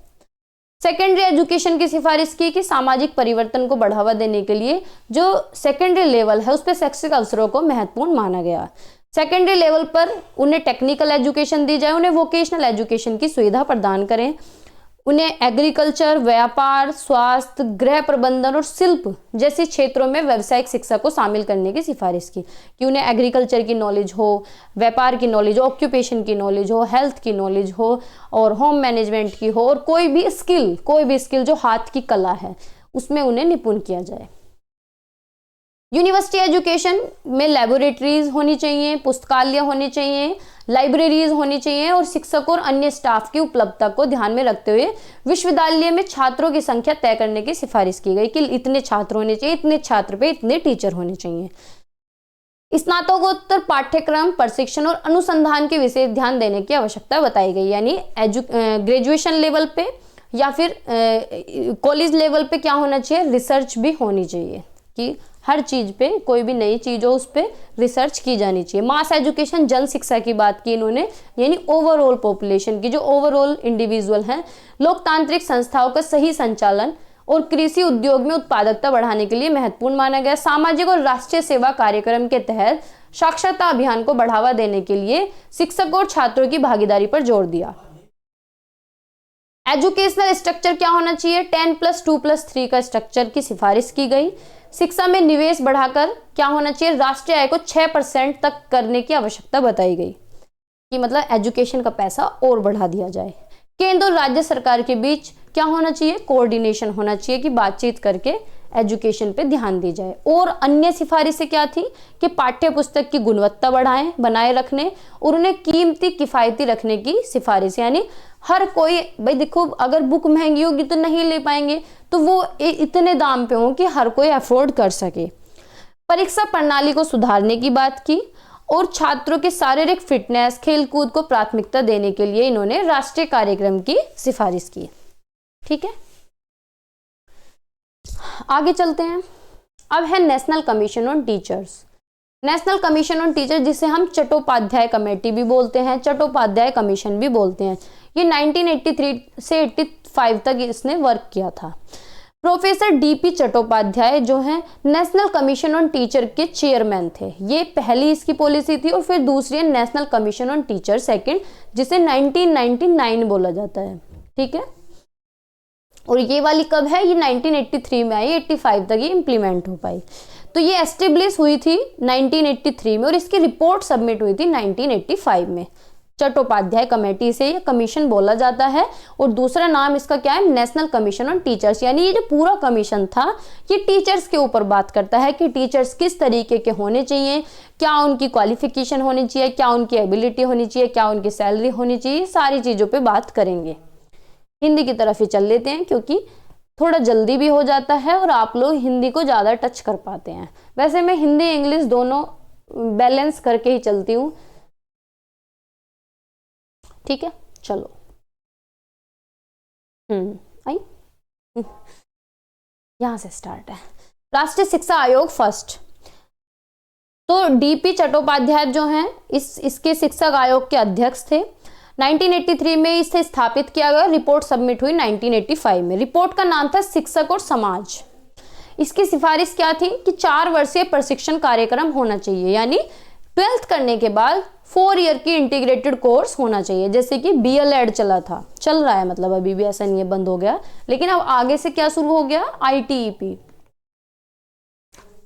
सेकेंडरी एजुकेशन की सिफारिश की कि सामाजिक परिवर्तन को बढ़ावा देने के लिए जो सेकेंडरी लेवल है उस पर शैक्षिक अवसरों को महत्वपूर्ण माना गया। सेकेंडरी लेवल पर उन्हें टेक्निकल एजुकेशन दी जाए, उन्हें वोकेशनल एजुकेशन की सुविधा प्रदान करें, उन्हें एग्रीकल्चर, व्यापार, स्वास्थ्य, गृह प्रबंधन और शिल्प जैसे क्षेत्रों में व्यावसायिक शिक्षा को शामिल करने की सिफारिश की कि उन्हें एग्रीकल्चर की नॉलेज हो, व्यापार की नॉलेज हो, ऑक्यूपेशन की नॉलेज हो, हेल्थ की नॉलेज हो और होम मैनेजमेंट की हो, और कोई भी स्किल जो हाथ की कला है उसमें उन्हें निपुण किया जाए। यूनिवर्सिटी एजुकेशन में लैबोरेटरीज होनी चाहिए, पुस्तकालय होनी चाहिए, लाइब्रेरीज होनी चाहिए और शिक्षकों और अन्य स्टाफ की उपलब्धता को ध्यान में रखते हुए विश्वविद्यालय में छात्रों की संख्या तय करने की सिफारिश की गई कि इतने छात्र होने चाहिए, इतने छात्र पे इतने टीचर होने चाहिए। स्नातकोत्तर पाठ्यक्रम, प्रशिक्षण और अनुसंधान के विशेष ध्यान देने की आवश्यकता बताई गई। यानी ग्रेजुएशन लेवल पे या फिर कॉलेज लेवल पे क्या होना चाहिए, रिसर्च भी होनी चाहिए कि हर चीज पे कोई भी नई चीज हो उस पे रिसर्च की जानी चाहिए। मास एजुकेशन, जन शिक्षा की बात की इन्होंने, यानी ओवरऑल पॉपुलेशन की जो ओवरऑल इंडिविजुअल हैं। लोकतांत्रिक संस्थाओं का सही संचालन और कृषि उद्योग में उत्पादकता बढ़ाने के लिए महत्वपूर्ण माना गया। सामाजिक और राष्ट्रीय सेवा कार्यक्रम के तहत साक्षरता अभियान को बढ़ावा देने के लिए शिक्षकों और छात्रों की भागीदारी पर जोर दिया। एजुकेशनल स्ट्रक्चर क्या होना चाहिए, 10+2+3 का स्ट्रक्चर की सिफारिश की गई। शिक्षा में निवेश बढ़ाकर क्या होना चाहिए, राष्ट्रीय आय को 6% तक करने की आवश्यकता बताई गई कि मतलब एजुकेशन का पैसा और बढ़ा दिया जाए। केंद्र और राज्य सरकार के बीच क्या होना चाहिए, कोऑर्डिनेशन होना चाहिए कि बातचीत करके एजुकेशन पे ध्यान दी जाए। और अन्य सिफारिशें क्या थी कि पाठ्य पुस्तक की गुणवत्ता बनाए रखने और उन्हें कीमती किफायती रखने की सिफारिश, यानी हर कोई, भाई देखो अगर बुक महंगी होगी तो नहीं ले पाएंगे, तो वो इतने दाम पे हो कि हर कोई अफोर्ड कर सके। परीक्षा प्रणाली को सुधारने की बात की और छात्रों के शारीरिक फिटनेस, खेलकूद को प्राथमिकता देने के लिए इन्होंने राष्ट्रीय कार्यक्रम की सिफारिश की। ठीक है, आगे चलते हैं। अब है national commission on teachers. National commission on teacher, जिसे हम चट्टोपाध्याय कमेटी भी बोलते हैं, चट्टोपाध्याय कमीशन भी बोलते हैं, ये 1983 से 85 तक इसने वर्क किया था। प्रोफेसर डीपी चट्टोपाध्याय जो हैं नेशनल कमीशन ऑन टीचर के चेयरमैन थे। ये पहली इसकी पॉलिसी थी और फिर दूसरी है national commission on teacher second, जिसे 1999 बोला जाता है। ठीक है, और ये वाली कब है, ये 1983 में आई, 85 तक ये इंप्लीमेंट हो पाई। तो ये एस्टेब्लिश हुई थी 1983 में और इसकी रिपोर्ट सबमिट हुई थी 1985 में। चट्टोपाध्याय कमेटी से ये कमीशन बोला जाता है और दूसरा नाम इसका क्या है, नेशनल कमीशन ऑन टीचर्स। यानी ये जो पूरा कमीशन था ये टीचर्स के ऊपर बात करता है कि टीचर्स किस तरीके के होने चाहिए, क्या उनकी क्वालिफिकेशन होनी चाहिए, क्या उनकी एबिलिटी होनी चाहिए, क्या उनकी सैलरी होनी चाहिए, सारी चीज़ों पर बात करेंगे। हिंदी की तरफ ही चल लेते हैं क्योंकि थोड़ा जल्दी भी हो जाता है और आप लोग हिंदी को ज़्यादा टच कर पाते हैं। वैसे मैं हिंदी इंग्लिश दोनों बैलेंस करके ही चलती हूँ। ठीक है, चलो आई यहां से स्टार्ट है। राष्ट्रीय शिक्षा आयोग फर्स्ट, तो डीपी चट्टोपाध्याय जो हैं इसके शिक्षक आयोग के अध्यक्ष थे। 1983 में इसे स्थापित किया गया, रिपोर्ट सबमिट हुई 1985 में। रिपोर्ट का नाम था शिक्षक और समाज। इसकी सिफारिश क्या थी कि 4 वर्षीय प्रशिक्षण कार्यक्रम होना चाहिए, यानी 12th करने के बाद 4 ईयर की इंटीग्रेटेड कोर्स होना चाहिए, जैसे कि BLED चल रहा है, मतलब अभी भी ऐसा नहीं है बंद हो गया, लेकिन अब आगे से क्या शुरू हो गया, ITEP,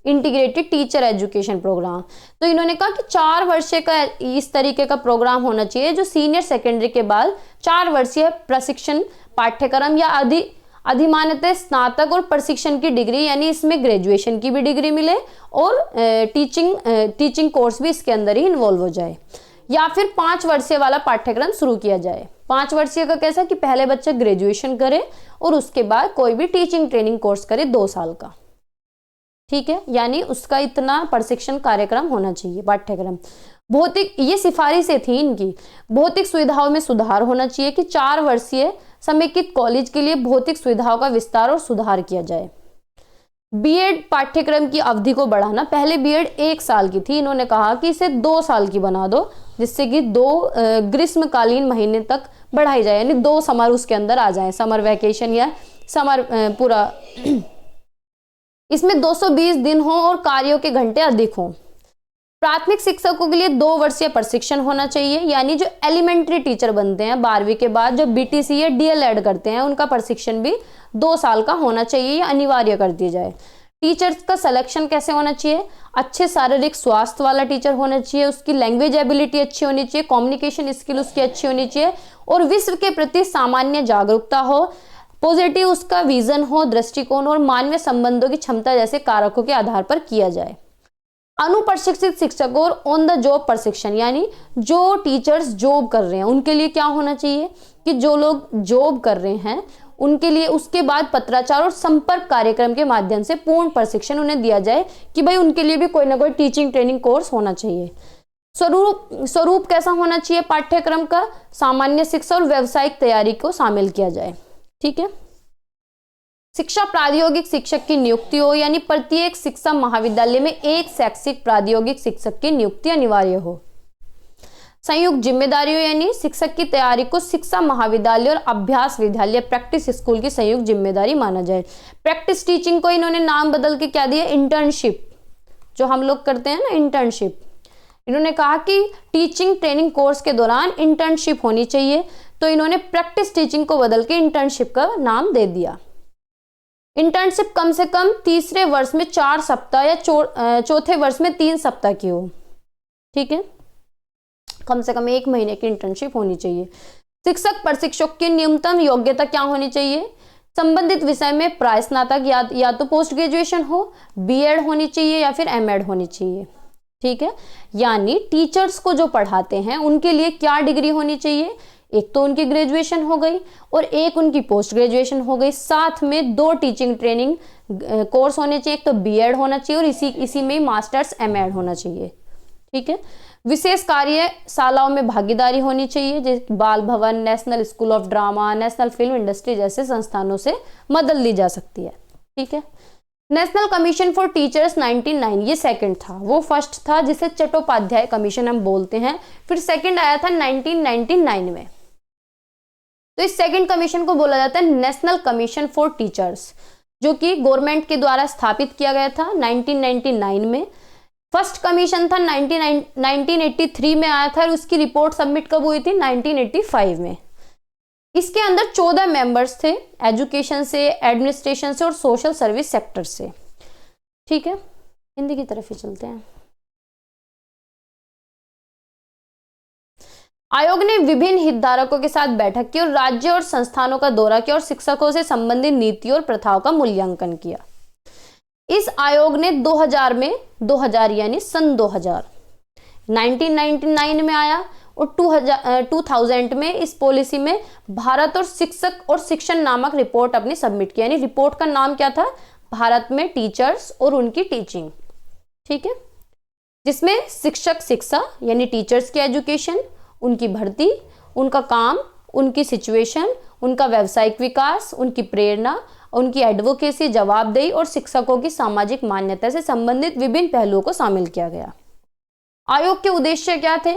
integrated teacher education programme. तो इन्होंने कहा कि 4 वर्षीय का इस तरीके का प्रोग्राम होना चाहिए जो सीनियर सेकेंडरी के बाद 4 वर्षीय प्रशिक्षण पाठ्यक्रम या अधिमानतः स्नातक और प्रशिक्षण की डिग्री, यानी इसमें ग्रेजुएशन की भी डिग्री मिले और टीचिंग कोर्स भी इसके अंदर ही इन्वॉल्व हो जाए, या फिर 5 वर्षीय वाला पाठ्यक्रम शुरू किया जाए। 5 वर्षीय का कैसा कि पहले बच्चा ग्रेजुएशन करे और उसके बाद कोई भी टीचिंग ट्रेनिंग कोर्स करे 2 साल का। ठीक है, यानी उसका इतना प्रशिक्षण कार्यक्रम होना चाहिए पाठ्यक्रम। भौतिक, ये सिफारिशें थी इनकी। भौतिक सुविधाओं में सुधार होना चाहिए कि 4 वर्षीय समेकित कॉलेज के लिए भौतिक सुविधाओं का विस्तार और सुधार किया जाए। बीएड पाठ्यक्रम की अवधि को बढ़ाना, पहले बीएड 1 साल की थी, इन्होंने कहा कि इसे 2 साल की बना दो, जिससे कि 2 ग्रीष्मकालीन महीने तक बढ़ाई जाए, यानी 2 समर उसके अंदर आ जाए, समर वैकेशन या समर पूरा इसमें 220 दिन हो और कार्यों के घंटे अधिक हों। प्राथमिक शिक्षकों के लिए 2 वर्षीय प्रशिक्षण होना चाहिए, यानी जो एलिमेंट्री टीचर बनते हैं 12वीं के बाद, जो BTC या DLED करते हैं, उनका प्रशिक्षण भी 2 साल का होना चाहिए, या अनिवार्य कर दिया जाए। टीचर्स का सिलेक्शन कैसे होना चाहिए, अच्छे शारीरिक स्वास्थ्य वाला टीचर होना चाहिए, उसकी लैंग्वेज एबिलिटी अच्छी होनी चाहिए, कम्युनिकेशन स्किल उसकी अच्छी होनी चाहिए और विश्व के प्रति सामान्य जागरूकता हो, पॉजिटिव उसका विजन हो, दृष्टिकोण और मानवीय संबंधों की क्षमता जैसे कारकों के आधार पर किया जाए। अनुप्रशिक्षित शिक्षकों और ऑन द जॉब प्रशिक्षण, यानी जो टीचर्स जॉब कर रहे हैं उनके लिए क्या होना चाहिए कि जो लोग जॉब कर रहे हैं उनके लिए उसके बाद पत्राचार और संपर्क कार्यक्रम के माध्यम से पूर्ण प्रशिक्षण उन्हें दिया जाए कि भाई उनके लिए भी कोई ना कोई टीचिंग ट्रेनिंग कोर्स होना चाहिए। स्वरूप कैसा होना चाहिए पाठ्यक्रम का, सामान्य शिक्षा और व्यावसायिक तैयारी को शामिल किया जाए। ठीक है, शिक्षा प्रायोगिक शिक्षक की नियुक्ति हो, यानी प्रत्येक शिक्षा महाविद्यालय में एक शैक्षिक प्रायोगिक शिक्षक की नियुक्ति अनिवार्य हो। संयुक्त जिम्मेदारी हो, यानी शिक्षक की तैयारी को शिक्षा महाविद्यालय और अभ्यास विद्यालय प्रैक्टिस स्कूल की संयुक्त जिम्मेदारी माना जाए। प्रैक्टिस टीचिंग को इन्होंने नाम बदल के क्या दिया, इंटर्नशिप, जो हम लोग करते हैं ना इंटर्नशिप। इन्होंने कहा कि टीचिंग ट्रेनिंग कोर्स के दौरान इंटर्नशिप होनी चाहिए, तो इन्होंने प्रैक्टिस टीचिंग को बदल के इंटर्नशिप का नाम दे दिया। इंटर्नशिप कम से कम तीसरे वर्ष में 4 सप्ताह या चौथे वर्ष में 3 सप्ताह की हो। ठीक है, कम से कम 1 महीने की इंटर्नशिप होनी चाहिए। शिक्षक प्रशिक्षक की न्यूनतम योग्यता क्या होनी चाहिए संबंधित विषय में प्राय स्नातक या तो पोस्ट ग्रेजुएशन हो, बीएड होनी चाहिए या फिर एमएड होनी चाहिए। ठीक है, यानी टीचर्स को जो पढ़ाते हैं उनके लिए क्या डिग्री होनी चाहिए, एक तो उनकी ग्रेजुएशन हो गई और एक उनकी पोस्ट ग्रेजुएशन हो गई, साथ में 2 टीचिंग ट्रेनिंग कोर्स होने चाहिए, एक तो बीएड होना चाहिए और इसी में मास्टर्स एमएड होना चाहिए। ठीक है, विशेष कार्यशालाओं में भागीदारी होनी चाहिए, जैसे बाल भवन, national school of drama, national film industry जैसे संस्थानों से मदद ली जा सकती है। ठीक है, नेशनल कमीशन फॉर टीचर्स 1909 ये सेकंड था, वो फर्स्ट था जिसे चट्टोपाध्याय कमीशन हम बोलते हैं, फिर सेकंड आया था 1999 में। तो इस सेकंड कमीशन को बोला जाता है नेशनल कमीशन फॉर टीचर्स, जो कि गवर्नमेंट के द्वारा स्थापित किया गया था 1999 में। फर्स्ट कमीशन था 1983 में आया था और उसकी रिपोर्ट सबमिट कब हुई थी, 1985 में। इसके अंदर 14 मेंबर्स थे, एजुकेशन से, एडमिनिस्ट्रेशन से और सोशल सर्विस सेक्टर से। ठीक है, हिंदी की तरफ ही चलते हैं। आयोग ने विभिन्न हितधारकों के साथ बैठक की और राज्य और संस्थानों का दौरा किया और शिक्षकों से संबंधित नीति और प्रथाओं का मूल्यांकन किया। इस आयोग ने 2000 यानी सन 2000 1999 में आया और 2000 में इस पॉलिसी में भारत और शिक्षक और शिक्षण नामक रिपोर्ट अपनी सबमिट की। यानी रिपोर्ट का नाम क्या था, भारत में टीचर्स और उनकी टीचिंग। ठीक है, जिसमें शिक्षक शिक्षा यानी टीचर्स की एजुकेशन, उनकी भर्ती, उनका काम, उनकी सिचुएशन, उनका व्यावसायिक विकास, उनकी प्रेरणा, उनकी एडवोकेसी, जवाबदेही और शिक्षकों की सामाजिक मान्यता से संबंधित विभिन्न पहलुओं को शामिल किया गया। आयोग के उद्देश्य क्या थे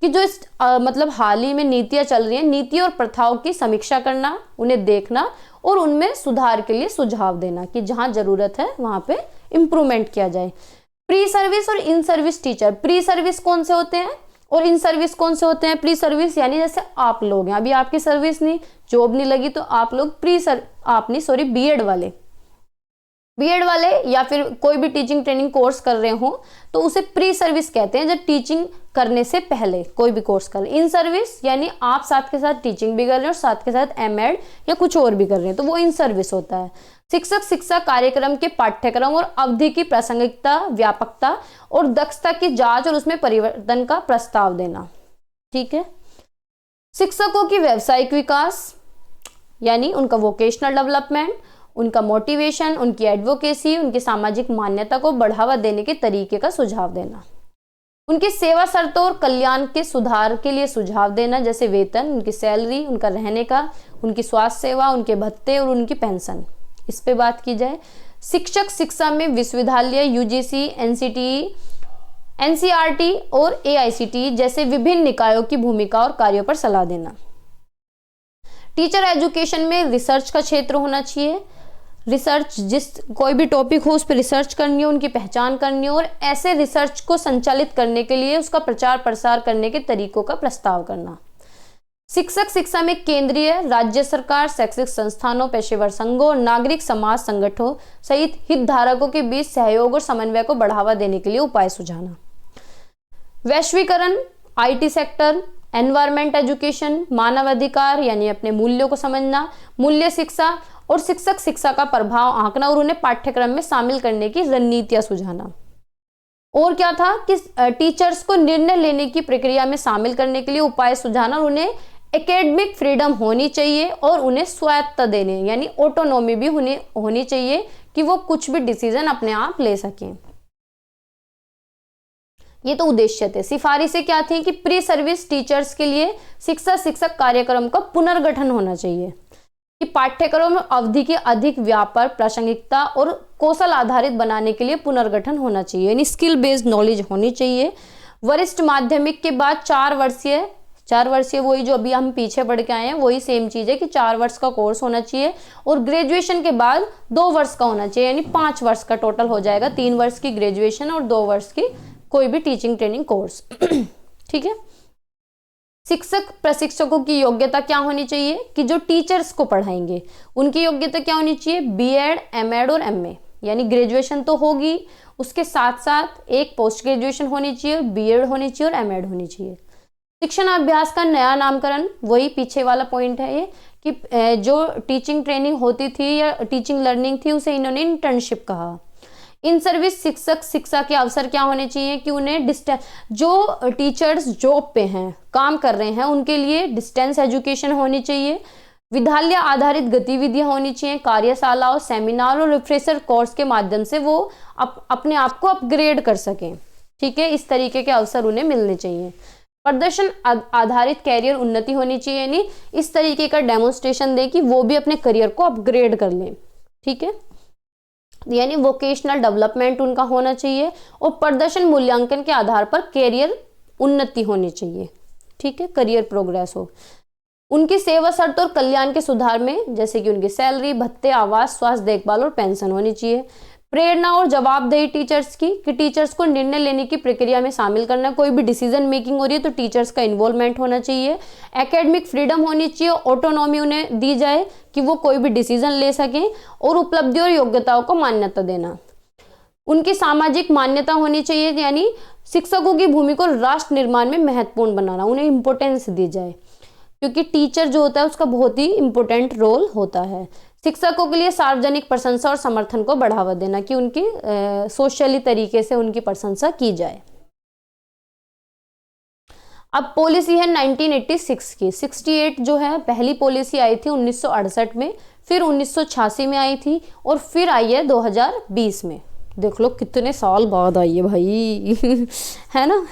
कि जो मतलब हाल ही में नीतियां चल रही हैं, नीति और प्रथाओं की समीक्षा करना, उन्हें देखना और उनमें सुधार के लिए सुझाव देना कि जहां जरूरत है वहां पे इम्प्रूवमेंट किया जाए। प्री सर्विस और in service teacher, pre service कौन से होते हैं और इन सर्विस कौन से होते हैं। प्री सर्विस यानी जैसे आप लोग हैं, अभी आपकी सर्विस नहीं, जॉब नहीं लगी, तो आप लोग बीएड वाले या फिर कोई भी टीचिंग ट्रेनिंग कोर्स कर रहे हो तो उसे प्री सर्विस कहते हैं, जब टीचिंग करने से पहले कोई भी कोर्स कर रहे हैं। इन सर्विस यानी आप साथ के साथ टीचिंग भी कर रहे हैं और साथ के साथ एमएड या कुछ और भी कर रहे हैं, तो वो इन सर्विस होता है। शिक्षक शिक्षा कार्यक्रम के पाठ्यक्रम और अवधि की प्रासंगिकता, व्यापकता और दक्षता की जांच और उसमें परिवर्तन का प्रस्ताव देना। ठीक है, शिक्षकों की व्यावसायिक विकास यानी उनका वोकेशनल डेवलपमेंट, उनका मोटिवेशन, उनकी एडवोकेसी, उनकी सामाजिक मान्यता को बढ़ावा देने के तरीके का सुझाव देना, उनकी सेवा शर्तों और कल्याण के सुधार के लिए सुझाव देना, जैसे वेतन, उनकी सैलरी, उनका रहने का, उनकी स्वास्थ्य सेवा, उनके भत्ते और उनकी पेंशन। इस पे बात की जाए। शिक्षक शिक्षा में विश्वविद्यालय, यूजीसी, एनसीटीई, एनसीईआरटी और एआईसीटीई जैसे विभिन्न निकायों की भूमिका और कार्यों पर सलाह देना। टीचर एजुकेशन में रिसर्च का क्षेत्र होना चाहिए। रिसर्च, जिस कोई भी टॉपिक हो उस पर रिसर्च करनी हो, उनकी पहचान करनी हो और ऐसे रिसर्च को संचालित करने के लिए उसका प्रचार प्रसार करने के तरीकों का प्रस्ताव करना। शिक्षक शिक्षा में केंद्रीय, राज्य सरकार, शैक्षिक संस्थानों, पेशेवर संघों और नागरिक समाज संगठनों सहित हितधारकों के बीच सहयोग और समन्वय को बढ़ावा देने के लिए उपाय सुझाना। वैश्वीकरण, आईटी सेक्टर, एनवायरमेंट एजुकेशन, मानव अधिकार यानी अपने मूल्यों को समझना, मूल्य शिक्षा और शिक्षक शिक्षा का प्रभाव आंकना और उन्हें पाठ्यक्रम में शामिल करने की रणनीतियां सुझाना। और क्या था कि टीचर्स को निर्णय लेने की प्रक्रिया में शामिल करने के लिए उपाय सुझाना और उन्हें एकेडमिक फ्रीडम होनी चाहिए और उन्हें स्वायत्तता देने यानी ऑटोनॉमी भी होनी चाहिए कि वो कुछ भी डिसीजन अपने आप ले सकें। ये तो उद्देश्य थे। सिफारिशें क्या थी कि प्री सर्विस टीचर्स के लिए शिक्षा शिक्षक कार्यक्रम का पुनर्गठन होना चाहिए कि पाठ्यक्रम अवधि की अधिक व्यापक, प्रासंगिकता और कौशल आधारित बनाने के लिए पुनर्गठन होना चाहिए, यानी स्किल बेस्ड नॉलेज होनी चाहिए। वरिष्ठ माध्यमिक के बाद 4 वर्षीय वही जो अभी हम पीछे पढ़ के आए हैं वही सेम चीज है कि 4 वर्ष का कोर्स होना चाहिए और ग्रेजुएशन के बाद 2 वर्ष का होना चाहिए, यानी 5 वर्ष का टोटल हो जाएगा। 3 वर्ष की ग्रेजुएशन और 2 वर्ष की कोई भी टीचिंग ट्रेनिंग कोर्स। ठीक है। शिक्षक प्रशिक्षकों की योग्यता क्या होनी चाहिए कि जो टीचर्स को पढ़ाएंगे उनकी योग्यता क्या होनी चाहिए, बीएड, एमएड और एमए, यानी ग्रेजुएशन तो होगी, उसके साथ साथ एक पोस्ट ग्रेजुएशन होनी चाहिए, बीएड होनी चाहिए और एमएड होनी चाहिए। शिक्षण अभ्यास का नया नामकरण, वही पीछे वाला पॉइंट है ये कि जो टीचिंग ट्रेनिंग होती थी या टीचिंग लर्निंग थी उसे इन्होंने इंटर्नशिप कहा। इन सर्विस शिक्षक शिक्षा के अवसर क्या होने चाहिए कि उन्हें जो टीचर्स जॉब पे हैं, काम कर रहे हैं, उनके लिए डिस्टेंस एजुकेशन होनी चाहिए। विद्यालय आधारित गतिविधियां होनी चाहिए, कार्यशालाओं, सेमिनार और रिफ्रेशर कोर्स के माध्यम से वो अपने आप को अपग्रेड कर सकें। ठीक है, इस तरीके के अवसर उन्हें मिलने चाहिए। प्रदर्शन आधारित कैरियर उन्नति होनी चाहिए, यानी इस तरीके का डेमोन्स्ट्रेशन दें कि वो भी अपने करियर को अपग्रेड कर लें। ठीक है, यानी वोकेशनल डेवलपमेंट उनका होना चाहिए और प्रदर्शन मूल्यांकन के आधार पर कैरियर उन्नति होनी चाहिए। ठीक है, करियर प्रोग्रेस हो। उनकी सेवा शर्त और कल्याण के सुधार में जैसे कि उनकी सैलरी, भत्ते, आवास, स्वास्थ्य देखभाल और पेंशन होनी चाहिए। प्रेरणा और जवाबदेही टीचर्स की, कि टीचर्स को निर्णय लेने की प्रक्रिया में शामिल करना, कोई भी डिसीजन मेकिंग हो रही है तो टीचर्स का इन्वॉल्वमेंट होना चाहिए। एकेडमिक फ्रीडम होनी चाहिए, ऑटोनॉमी उन्हें दी जाए कि वो कोई भी डिसीजन ले सकें, और उपलब्धि और योग्यताओं को मान्यता देना। उनकी सामाजिक मान्यता होनी चाहिए, यानी शिक्षकों की भूमिका को राष्ट्र निर्माण में महत्वपूर्ण बनाना, उन्हें इंपॉर्टेंस दी जाए, क्योंकि टीचर जो होता है उसका बहुत ही इंपॉर्टेंट रोल होता है। शिक्षकों के लिए सार्वजनिक प्रशंसा और समर्थन को बढ़ावा देना, कि उनकी सोशली तरीके से उनकी प्रशंसा की जाए। अब पॉलिसी है 1986 की। 68 जो है पहली पॉलिसी आई थी 1968 में, फिर 1986 में आई थी और फिर आई है 2020 में। देख लो कितने साल बाद आई है भाई है ना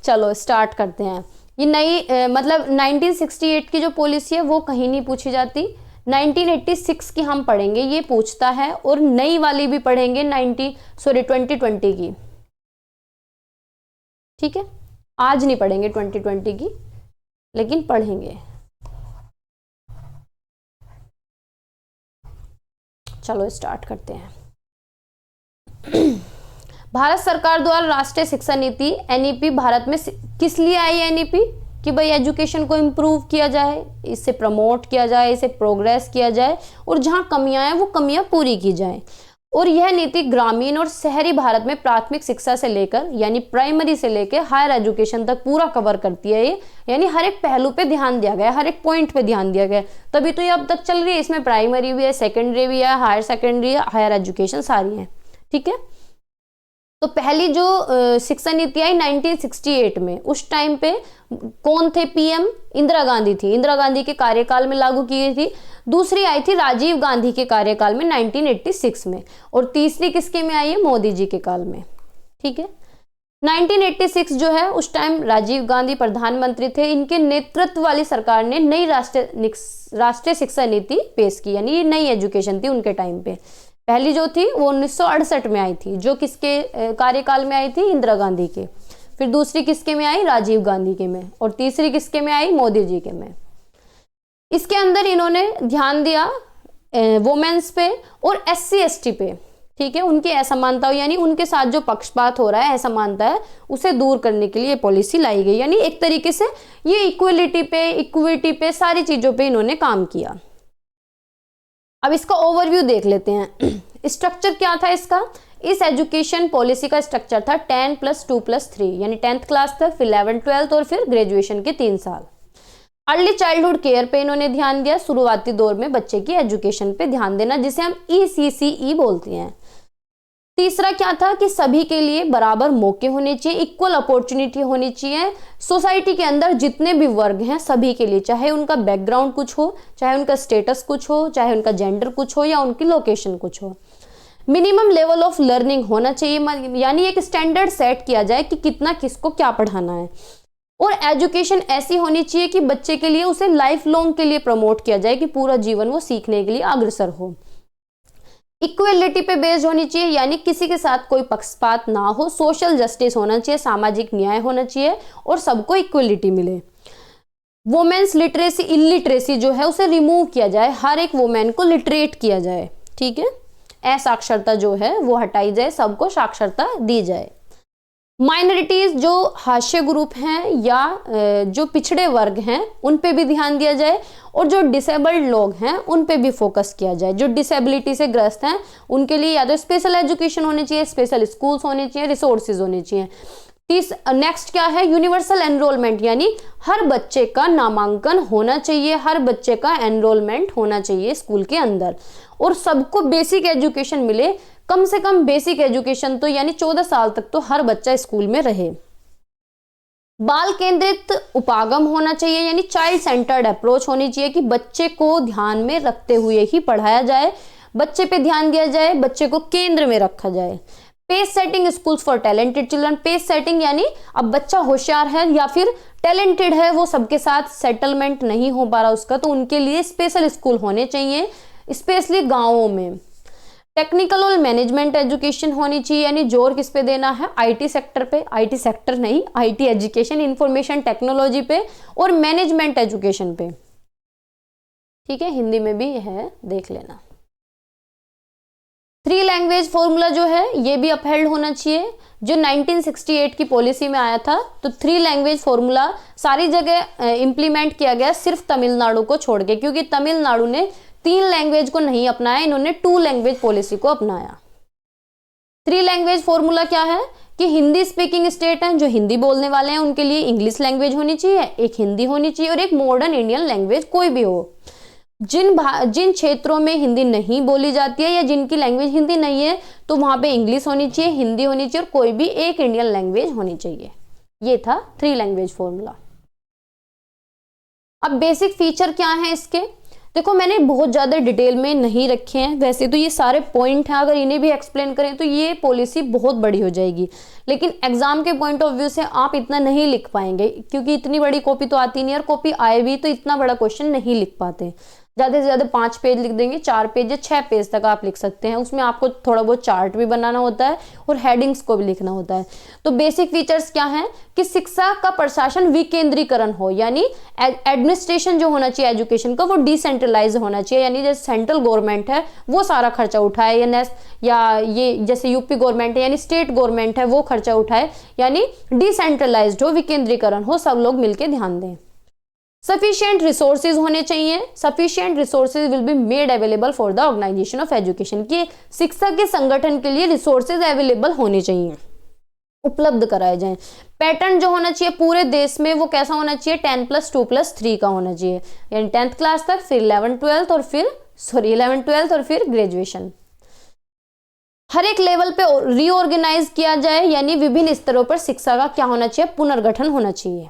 चलो स्टार्ट करते हैं। ये नई मतलब 1968 की जो पॉलिसी है वो कहीं नहीं पूछी जाती, 1986 की हम पढ़ेंगे, ये पूछता है, और नई वाली भी पढ़ेंगे 2020 की। ठीक है, आज नहीं पढ़ेंगे 2020 की, लेकिन पढ़ेंगे। चलो स्टार्ट करते हैं। भारत सरकार द्वारा राष्ट्रीय शिक्षा नीति एनईपी भारत में किस लिए आई एनईपी? कि भाई एजुकेशन को इम्प्रूव किया जाए, इसे प्रमोट किया जाए, इसे प्रोग्रेस किया जाए, और जहां कमियां हैं वो कमियां पूरी की जाए। और यह नीति ग्रामीण और शहरी भारत में प्राथमिक शिक्षा से लेकर यानी प्राइमरी से लेकर हायर एजुकेशन तक पूरा कवर करती है। ये यानी हर एक पहलू पे ध्यान दिया गया, हर एक पॉइंट पे ध्यान दिया गया, तभी तो ये अब तक चल रही है। इसमें प्राइमरी भी है, सेकेंडरी भी है, हायर सेकेंडरी है, हायर एजुकेशन सारी है। ठीक है, तो पहली जो शिक्षा नीति आई 1968 में, उस टाइम पे कौन थे पीएम? इंदिरा गांधी थी, इंदिरा गांधी के कार्यकाल में लागू की गई थी। दूसरी आई थी राजीव गांधी के कार्यकाल में 1986 में, और तीसरी किसके में आई है? मोदी जी के काल में। ठीक है, 1986 जो है उस टाइम राजीव गांधी प्रधानमंत्री थे, इनके नेतृत्व वाली सरकार ने नई राष्ट्रीय शिक्षा नीति पेश की, यानी ये नई एजुकेशन थी उनके टाइम पे। पहली जो थी वो 1968 में आई थी, जो किसके कार्यकाल में आई थी? इंदिरा गांधी के। फिर दूसरी किसके में आई? राजीव गांधी के में, और तीसरी किसके में आई? मोदी जी के में। इसके अंदर इन्होंने ध्यान दिया वुमेन्स पे और SC ST पे। ठीक है, उनकी असमानता यानी उनके साथ जो पक्षपात हो रहा है, असमानता है, उसे दूर करने के लिए पॉलिसी लाई गई। यानी एक तरीके से ये इक्वलिटी पे, इक्विटी पे, सारी चीजों पे इन्होंने काम किया। अब इसका ओवरव्यू देख लेते हैं। स्ट्रक्चर क्या था इसका? इस एजुकेशन पॉलिसी का स्ट्रक्चर था 10 + 2 + 3, यानी 10th क्लास तक, फिर 11th 12th और फिर ग्रेजुएशन के 3 साल। अर्ली चाइल्डहुड केयर पे इन्होंने ध्यान दिया, शुरुआती दौर में बच्चे की एजुकेशन पे ध्यान देना, जिसे हम ECCE बोलते हैं। तीसरा क्या था कि सभी के लिए बराबर मौके होने चाहिए, इक्वल अपॉर्चुनिटी होनी चाहिए। सोसाइटी के अंदर जितने भी वर्ग हैं सभी के लिए, चाहे उनका बैकग्राउंड कुछ हो, चाहे उनका स्टेटस कुछ हो, चाहे उनका जेंडर कुछ हो, या उनकी लोकेशन कुछ हो। मिनिमम लेवल ऑफ लर्निंग होना चाहिए, यानी एक स्टैंडर्ड सेट किया जाए कि कितना किसको क्या पढ़ाना है। और एजुकेशन ऐसी होनी चाहिए कि बच्चे के लिए उसे लाइफ लॉन्ग के लिए प्रमोट किया जाए, कि पूरा जीवन वो सीखने के लिए अग्रसर हो। इक्वलिटी पे बेस्ड होनी चाहिए, यानी किसी के साथ कोई पक्षपात ना हो। सोशल जस्टिस होना चाहिए, सामाजिक न्याय होना चाहिए, और सबको इक्वलिटी मिले। वुमेन्स लिटरेसी, इलिटरेसी जो है उसे रिमूव किया जाए, हर एक वुमेन को लिटरेट किया जाए। ठीक है, असाक्षरता जो है वो हटाई जाए, सबको साक्षरता दी जाए। माइनॉरिटीज जो हाशिया ग्रुप हैं या जो पिछड़े वर्ग हैं उन पे भी ध्यान दिया जाए, और जो डिसेबल्ड लोग हैं उन पे भी फोकस किया जाए। जो डिसेबिलिटी से ग्रस्त हैं उनके लिए या तो स्पेशल एजुकेशन होनी चाहिए, स्पेशल स्कूल्स होने चाहिए, रिसोर्सेज होने चाहिए। नेक्स्ट क्या है, यूनिवर्सल एनरोलमेंट, यानी हर बच्चे का नामांकन होना चाहिए, हर बच्चे का एनरोलमेंट होना चाहिए स्कूल के अंदर, और सबको बेसिक एजुकेशन मिले, कम से कम बेसिक एजुकेशन तो यानी 14 साल तक तो हर बच्चा स्कूल में रहे। बाल केंद्रित उपागम होना चाहिए, यानी चाइल्ड सेंटर्ड अप्रोच होनी चाहिए कि बच्चे को ध्यान में रखते हुए ही पढ़ाया जाए, बच्चे पे ध्यान दिया जाए, बच्चे को केंद्र में रखा जाए। Pace setting schools for talented children, pace setting यानी अब बच्चा होशियार है या फिर टैलेंटेड है, वो सबके साथ सेटलमेंट नहीं हो पा रहा उसका, तो उनके लिए स्पेशल स्कूल होने चाहिए, स्पेशली गांवों में। टेक्निकल और मैनेजमेंट एजुकेशन होनी चाहिए, यानी जोर किस पे देना है, आईटी सेक्टर पे, आईटी सेक्टर नहीं, आईटी एजुकेशन, इंफॉर्मेशन टेक्नोलॉजी पे और मैनेजमेंट एजुकेशन पे। ठीक है, हिंदी में भी है, देख लेना। 3 लैंग्वेज फॉर्मूला जो है ये भी अपहेल्ड होना चाहिए, जो 1968 की पॉलिसी में आया था। तो 3 लैंग्वेज फॉर्मूला सारी जगह इंप्लीमेंट किया गया, सिर्फ तमिलनाडु को छोड़ के, क्योंकि तमिलनाडु ने 3 लैंग्वेज को नहीं अपनाया, इन्होंने 2 लैंग्वेज पॉलिसी को अपनाया। 3 लैंग्वेज फॉर्मूला क्या है कि हिंदी स्पीकिंग स्टेट हैं, जो हिंदी बोलने वाले हैं उनके लिए इंग्लिश लैंग्वेज होनी चाहिए, एक हिंदी होनी चाहिए और एक मॉडर्न इंडियन लैंग्वेज कोई भी हो। जिन क्षेत्रों में हिंदी नहीं बोली जाती है या जिनकी लैंग्वेज हिंदी नहीं है, तो वहां पे इंग्लिश होनी चाहिए, हिंदी होनी चाहिए और कोई भी एक इंडियन लैंग्वेज होनी चाहिए। ये था 3 लैंग्वेज फॉर्मूला। अब बेसिक फीचर क्या है इसके, देखो मैंने बहुत ज़्यादा डिटेल में नहीं रखे हैं, वैसे तो ये सारे पॉइंट हैं, अगर इन्हें भी एक्सप्लेन करें तो ये पॉलिसी बहुत बड़ी हो जाएगी, लेकिन एग्जाम के पॉइंट ऑफ व्यू से आप इतना नहीं लिख पाएंगे, क्योंकि इतनी बड़ी कॉपी तो आती नहीं, और कॉपी आए भी तो इतना बड़ा क्वेश्चन नहीं लिख पाते। ज़्यादा से ज़्यादा 5 पेज लिख देंगे, 4 पेज या 6 पेज तक आप लिख सकते हैं, उसमें आपको थोड़ा बहुत चार्ट भी बनाना होता है और हेडिंग्स को भी लिखना होता है। तो बेसिक फीचर्स क्या हैं कि शिक्षा का प्रशासन विकेंद्रीकरण हो, यानी एडमिनिस्ट्रेशन जो होना चाहिए एजुकेशन का वो डिसेंट्रलाइज होना चाहिए, यानी जैसे सेंट्रल गवर्नमेंट है वो सारा खर्चा उठाए, या ये जैसे यूपी गवर्नमेंट है यानी स्टेट गवर्नमेंट है वो खर्चा उठाए, यानी डिसेंट्रलाइज्ड हो, विकेंद्रीकरण हो, सब लोग मिलकर ध्यान दें। सफिशिएंट रिसोर्सेज होने चाहिए, sufficient resources will be made available for the organisation of education, की शिक्षा के संगठन के लिए रिसोर्सेज अवेलेबल होने चाहिए, उपलब्ध कराए जाएं। पैटर्न जो होना चाहिए पूरे देश में वो कैसा होना चाहिए, 10+2+3 का होना चाहिए, यानी 10th क्लास तक, फिर 11th-12th और फिर ग्रेजुएशन। हर एक लेवल पे रीऑर्गेनाइज किया जाए, यानी विभिन्न स्तरों पर शिक्षा का क्या होना चाहिए, पुनर्गठन होना चाहिए।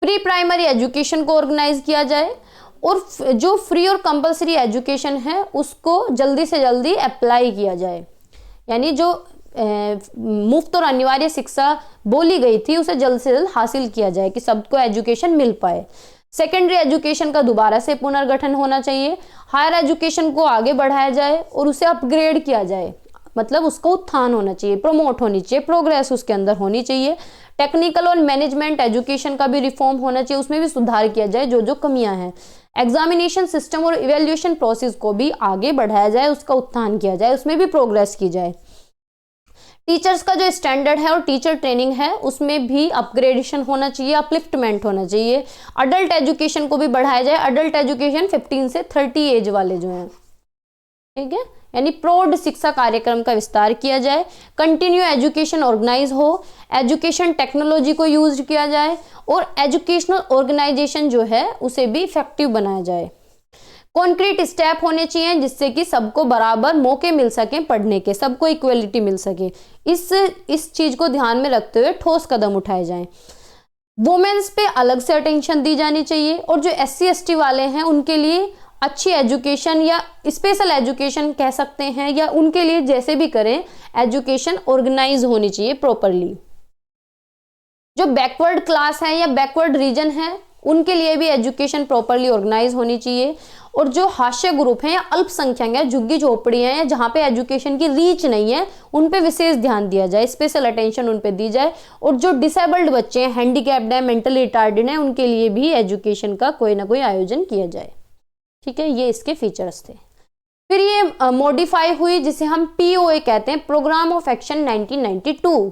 प्री प्राइमरी एजुकेशन को ऑर्गेनाइज किया जाए, और जो फ्री और कंपलसरी एजुकेशन है उसको जल्दी से जल्दी अप्लाई किया जाए, यानी जो मुफ्त और अनिवार्य शिक्षा बोली गई थी उसे जल्द से जल्द हासिल किया जाए कि सबको एजुकेशन मिल पाए। सेकेंडरी एजुकेशन का दोबारा से पुनर्गठन होना चाहिए, हायर एजुकेशन को आगे बढ़ाया जाए और उसे अपग्रेड किया जाए, मतलब उसका उत्थान होना चाहिए, प्रमोट होनी चाहिए, प्रोग्रेस उसके अंदर होनी चाहिए। टेक्निकल और मैनेजमेंट एजुकेशन का भी रिफॉर्म होना चाहिए, उसमें भी सुधार किया जाए जो जो कमियां हैं। एग्जामिनेशन सिस्टम और इवैल्यूएशन प्रोसेस को भी आगे बढ़ाया जाए, उसका उत्थान किया जाए, उसमें भी प्रोग्रेस की जाए। टीचर्स का जो स्टैंडर्ड है और टीचर ट्रेनिंग है उसमें भी अपग्रेडेशन होना चाहिए, अपलिफ्टमेंट होना चाहिए। अडल्ट एजुकेशन को भी बढ़ाया जाए, अडल्ट एजुकेशन 15 से 30 एज वाले जो हैं, ठीक है, यानी प्रौढ़ शिक्षा कार्यक्रम का विस्तार किया जाए। कंटिन्यू एजुकेशन ऑर्गेनाइज हो, एजुकेशन टेक्नोलॉजी को यूज किया जाए और एजुकेशनल ऑर्गेनाइजेशन जो है उसे भी इफेक्टिव बनाया जाए। कॉन्क्रीट स्टेप होने चाहिए जिससे कि सबको बराबर मौके मिल सकें पढ़ने के, सबको इक्वलिटी मिल सके, इस चीज को ध्यान में रखते हुए ठोस कदम उठाए जाएं। वुमेन्स पे अलग से अटेंशन दी जानी चाहिए, और जो SC ST वाले हैं उनके लिए अच्छी एजुकेशन या स्पेशल एजुकेशन कह सकते हैं, या उनके लिए जैसे भी करें एजुकेशन ऑर्गेनाइज होनी चाहिए प्रॉपरली। जो बैकवर्ड क्लास है या बैकवर्ड रीजन है उनके लिए भी एजुकेशन प्रॉपरली ऑर्गेनाइज होनी चाहिए, और जो हाशिया ग्रुप हैं या अल्पसंख्यक हैं, झुग्गी झोपड़ी हैं, या जहाँ पे एजुकेशन की रीच नहीं है उन पे विशेष ध्यान दिया जाए, स्पेशल अटेंशन उन पे दी जाए। और जो डिसेबल्ड बच्चे हैं, हैंडीकैप्ड हैं, मेंटली रिटार्डेड हैं, उनके लिए भी एजुकेशन का कोई ना कोई आयोजन किया जाए। ठीक है, ये इसके फीचर्स थे। फिर ये मॉडिफाई हुई जिसे हम POA कहते हैं, programme of action 1992।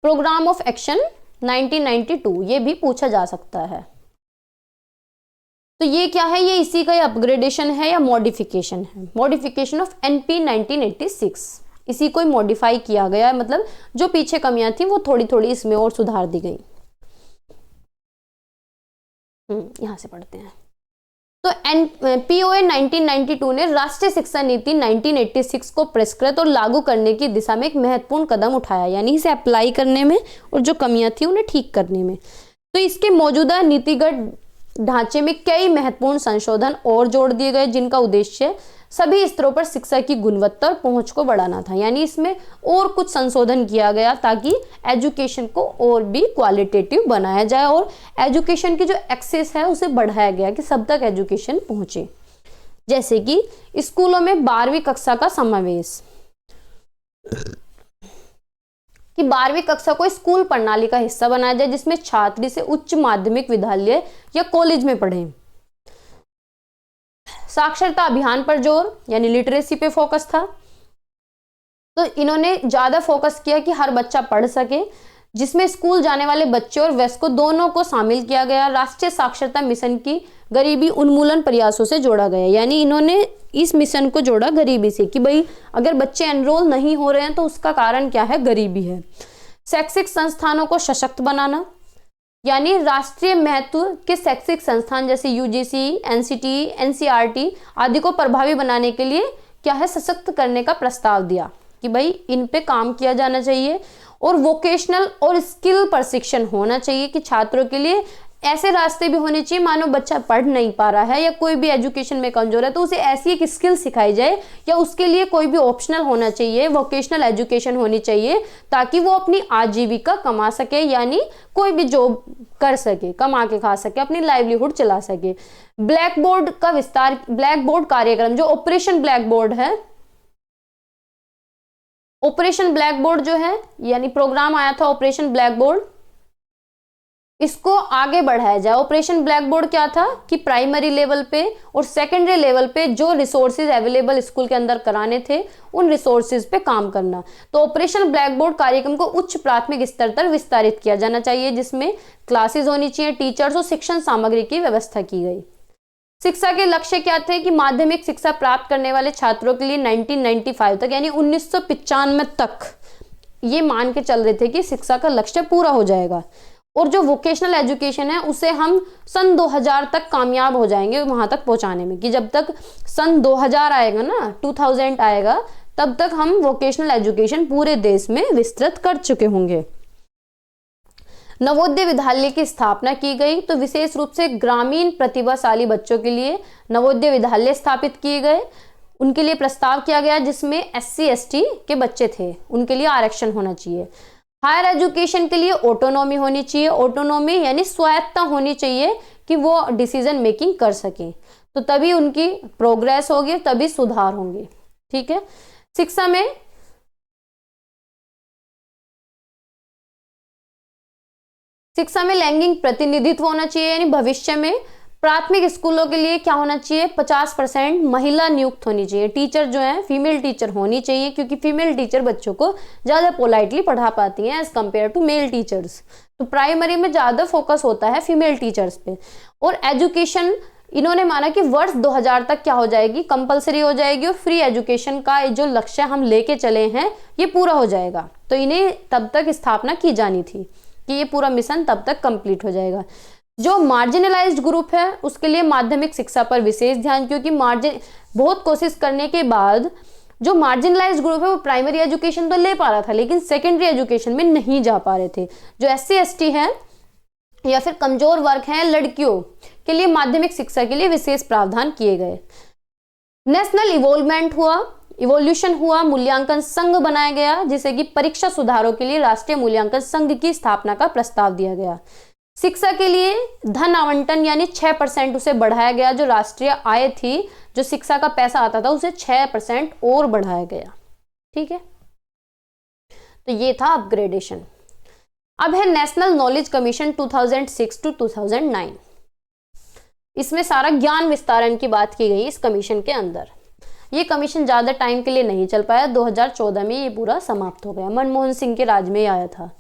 Programme of action 1992 ये भी पूछा जा सकता है। तो ये क्या है, ये इसी का अपग्रेडेशन है या मॉडिफिकेशन है, मॉडिफिकेशन ऑफ NP 1986। इसी को मॉडिफाई किया गया है, मतलब जो पीछे कमियां थी वो थोड़ी थोड़ी इसमें और सुधार दी गई। यहां से पढ़ते हैं। तो POA 1992 ने राष्ट्रीय शिक्षा नीति 1986 को परिष्कृत और लागू करने की दिशा में एक महत्वपूर्ण कदम उठाया, यानी इसे अप्लाई करने में और जो कमियां थी उन्हें ठीक करने में। तो इसके मौजूदा नीतिगत ढांचे में कई महत्वपूर्ण संशोधन और जोड़ दिए गए, जिनका उद्देश्य सभी स्तरों पर शिक्षा की गुणवत्ता और पहुंच को बढ़ाना था। यानी इसमें और कुछ संशोधन किया गया ताकि एजुकेशन को और भी क्वालिटेटिव बनाया जाए और एजुकेशन की जो एक्सेस है उसे बढ़ाया गया कि सब तक एजुकेशन पहुंचे। जैसे कि स्कूलों में 12वीं कक्षा का समावेश, कि 12वीं कक्षा को स्कूल प्रणाली का हिस्सा बनाया जाए, जिसमें छात्र से उच्च माध्यमिक विद्यालय या कॉलेज में पढ़े। साक्षरता अभियान पर जोर, यानी लिटरेसी पे फोकस था। तो इन्होंने ज्यादा फोकस किया कि हर बच्चा पढ़ सके, जिसमें स्कूल जाने वाले बच्चे और वयस्कों दोनों को शामिल किया गया। राष्ट्रीय साक्षरता मिशन की गरीबी उन्मूलन प्रयासों से जोड़ा गया, यानी इन्होंने इस मिशन को जोड़ा गरीबी से कि भाई अगर बच्चे एनरोल नहीं हो रहे हैं तो उसका कारण क्या है, गरीबी है। शैक्षिक संस्थानों को सशक्त बनाना, यानी राष्ट्रीय महत्व के शैक्षिक संस्थान जैसे UGC, NCT, NCERT आदि को प्रभावी बनाने के लिए क्या है, सशक्त करने का प्रस्ताव दिया कि भाई इन पे काम किया जाना चाहिए। और वोकेशनल और स्किल प्रशिक्षण होना चाहिए कि छात्रों के लिए ऐसे रास्ते भी होने चाहिए, मानो बच्चा पढ़ नहीं पा रहा है या कोई भी एजुकेशन में कमजोर है तो उसे ऐसी एक स्किल सिखाई जाए, या उसके लिए कोई भी ऑप्शनल होना चाहिए, वोकेशनल एजुकेशन होनी चाहिए ताकि वो अपनी आजीविका कमा सके, यानी कोई भी जॉब कर सके, कमा के खा सके, अपनी लाइवलीहुड चला सके। ब्लैक बोर्ड का विस्तार, ब्लैक बोर्ड कार्यक्रम जो ऑपरेशन ब्लैक बोर्ड है, ऑपरेशन ब्लैक बोर्ड जो है यानी प्रोग्राम आया था ऑपरेशन ब्लैक बोर्ड, इसको आगे बढ़ाया जाए। ऑपरेशन ब्लैक बोर्ड क्या था कि प्राइमरी लेवल पे और सेकेंडरी लेवल पे जो रिसोर्सेज अवेलेबल स्कूल के अंदर कराने थे उन रिसोर्सेज पे काम करना। तो ऑपरेशन ब्लैक बोर्ड कार्यक्रम को उच्च प्राथमिक स्तर तक विस्तारित किया जाना चाहिए, जिसमें क्लासेस होनी चाहिए, टीचर्स और शिक्षण सामग्री की व्यवस्था की गई। शिक्षा के लक्ष्य क्या थे कि माध्यमिक शिक्षा प्राप्त करने वाले छात्रों के लिए 1995 तक यानी 1995 तक ये मान के चल रहे थे कि शिक्षा का लक्ष्य पूरा हो जाएगा, और जो वोकेशनल एजुकेशन है उसे हम सन 2000 तक कामयाब हो जाएंगे वहां तक पहुंचाने में, कि जब तक सन 2000 आएगा ना, 2000 आएगा, तब तक हम वोकेशनल एजुकेशन पूरे देश में विस्तृत कर चुके होंगे। नवोदय विद्यालय की स्थापना की गई, तो विशेष रूप से ग्रामीण प्रतिभाशाली बच्चों के लिए नवोदय विद्यालय स्थापित किए गए, उनके लिए प्रस्ताव किया गया जिसमें SC ST के बच्चे थे, उनके लिए आरक्षण होना चाहिए। हायर एजुकेशन के लिए ऑटोनॉमी होनी चाहिए, ऑटोनॉमी यानी स्वायत्ता होनी चाहिए कि वो डिसीजन मेकिंग कर सके, तो तभी उनकी प्रोग्रेस होगी, तभी सुधार होंगे। ठीक है। शिक्षा में लैंगिक प्रतिनिधित्व होना चाहिए, यानी भविष्य में प्राथमिक स्कूलों के लिए क्या होना चाहिए, 50% महिला नियुक्त होनी चाहिए। टीचर जो है फीमेल टीचर होनी चाहिए, क्योंकि फीमेल टीचर बच्चों को ज्यादा पोलाइटली पढ़ा पाती हैं as compare to male teachers. तो प्राइमरी में ज्यादा फोकस होता है फीमेल टीचर्स पे। और एजुकेशन इन्होंने माना कि वर्ष 2000 तक क्या हो जाएगी, कंपलसरी हो जाएगी, और फ्री एजुकेशन का जो लक्ष्य हम लेके चले हैं ये पूरा हो जाएगा। तो इन्हें तब तक स्थापना की जानी थी कि ये पूरा मिशन तब तक कंप्लीट हो जाएगा। जो मार्जिनलाइज्ड ग्रुप है उसके लिए माध्यमिक शिक्षा पर विशेष ध्यान, क्योंकि बहुत कोशिश करने के बाद जो मार्जिनलाइज्ड ग्रुप है वो प्राइमरी एजुकेशन तो ले पा रहा था लेकिन सेकेंडरी एजुकेशन में नहीं जा पा रहे थे। जो SC ST है या फिर कमजोर वर्ग है लड़कियों के लिए माध्यमिक शिक्षा के लिए विशेष प्रावधान किए गए। नेशनल इवोल्यूशन हुआ, मूल्यांकन संघ बनाया गया, जिसे कि परीक्षा सुधारों के लिए राष्ट्रीय मूल्यांकन संघ की स्थापना का प्रस्ताव दिया गया। शिक्षा के लिए धन आवंटन यानी 6% उसे बढ़ाया गया, जो राष्ट्रीय आय थी, जो शिक्षा का पैसा आता था उसे 6% और बढ़ाया गया। ठीक है, तो ये था अपग्रेडेशन। अब है नेशनल नॉलेज कमीशन 2006 to 2009। इसमें सारा ज्ञान विस्तारण की बात की गई इस कमीशन के अंदर। ये कमीशन ज्यादा टाइम के लिए नहीं चल पाया, 2014 में ये पूरा समाप्त हो गया। मनमोहन सिंह के राज में आया था।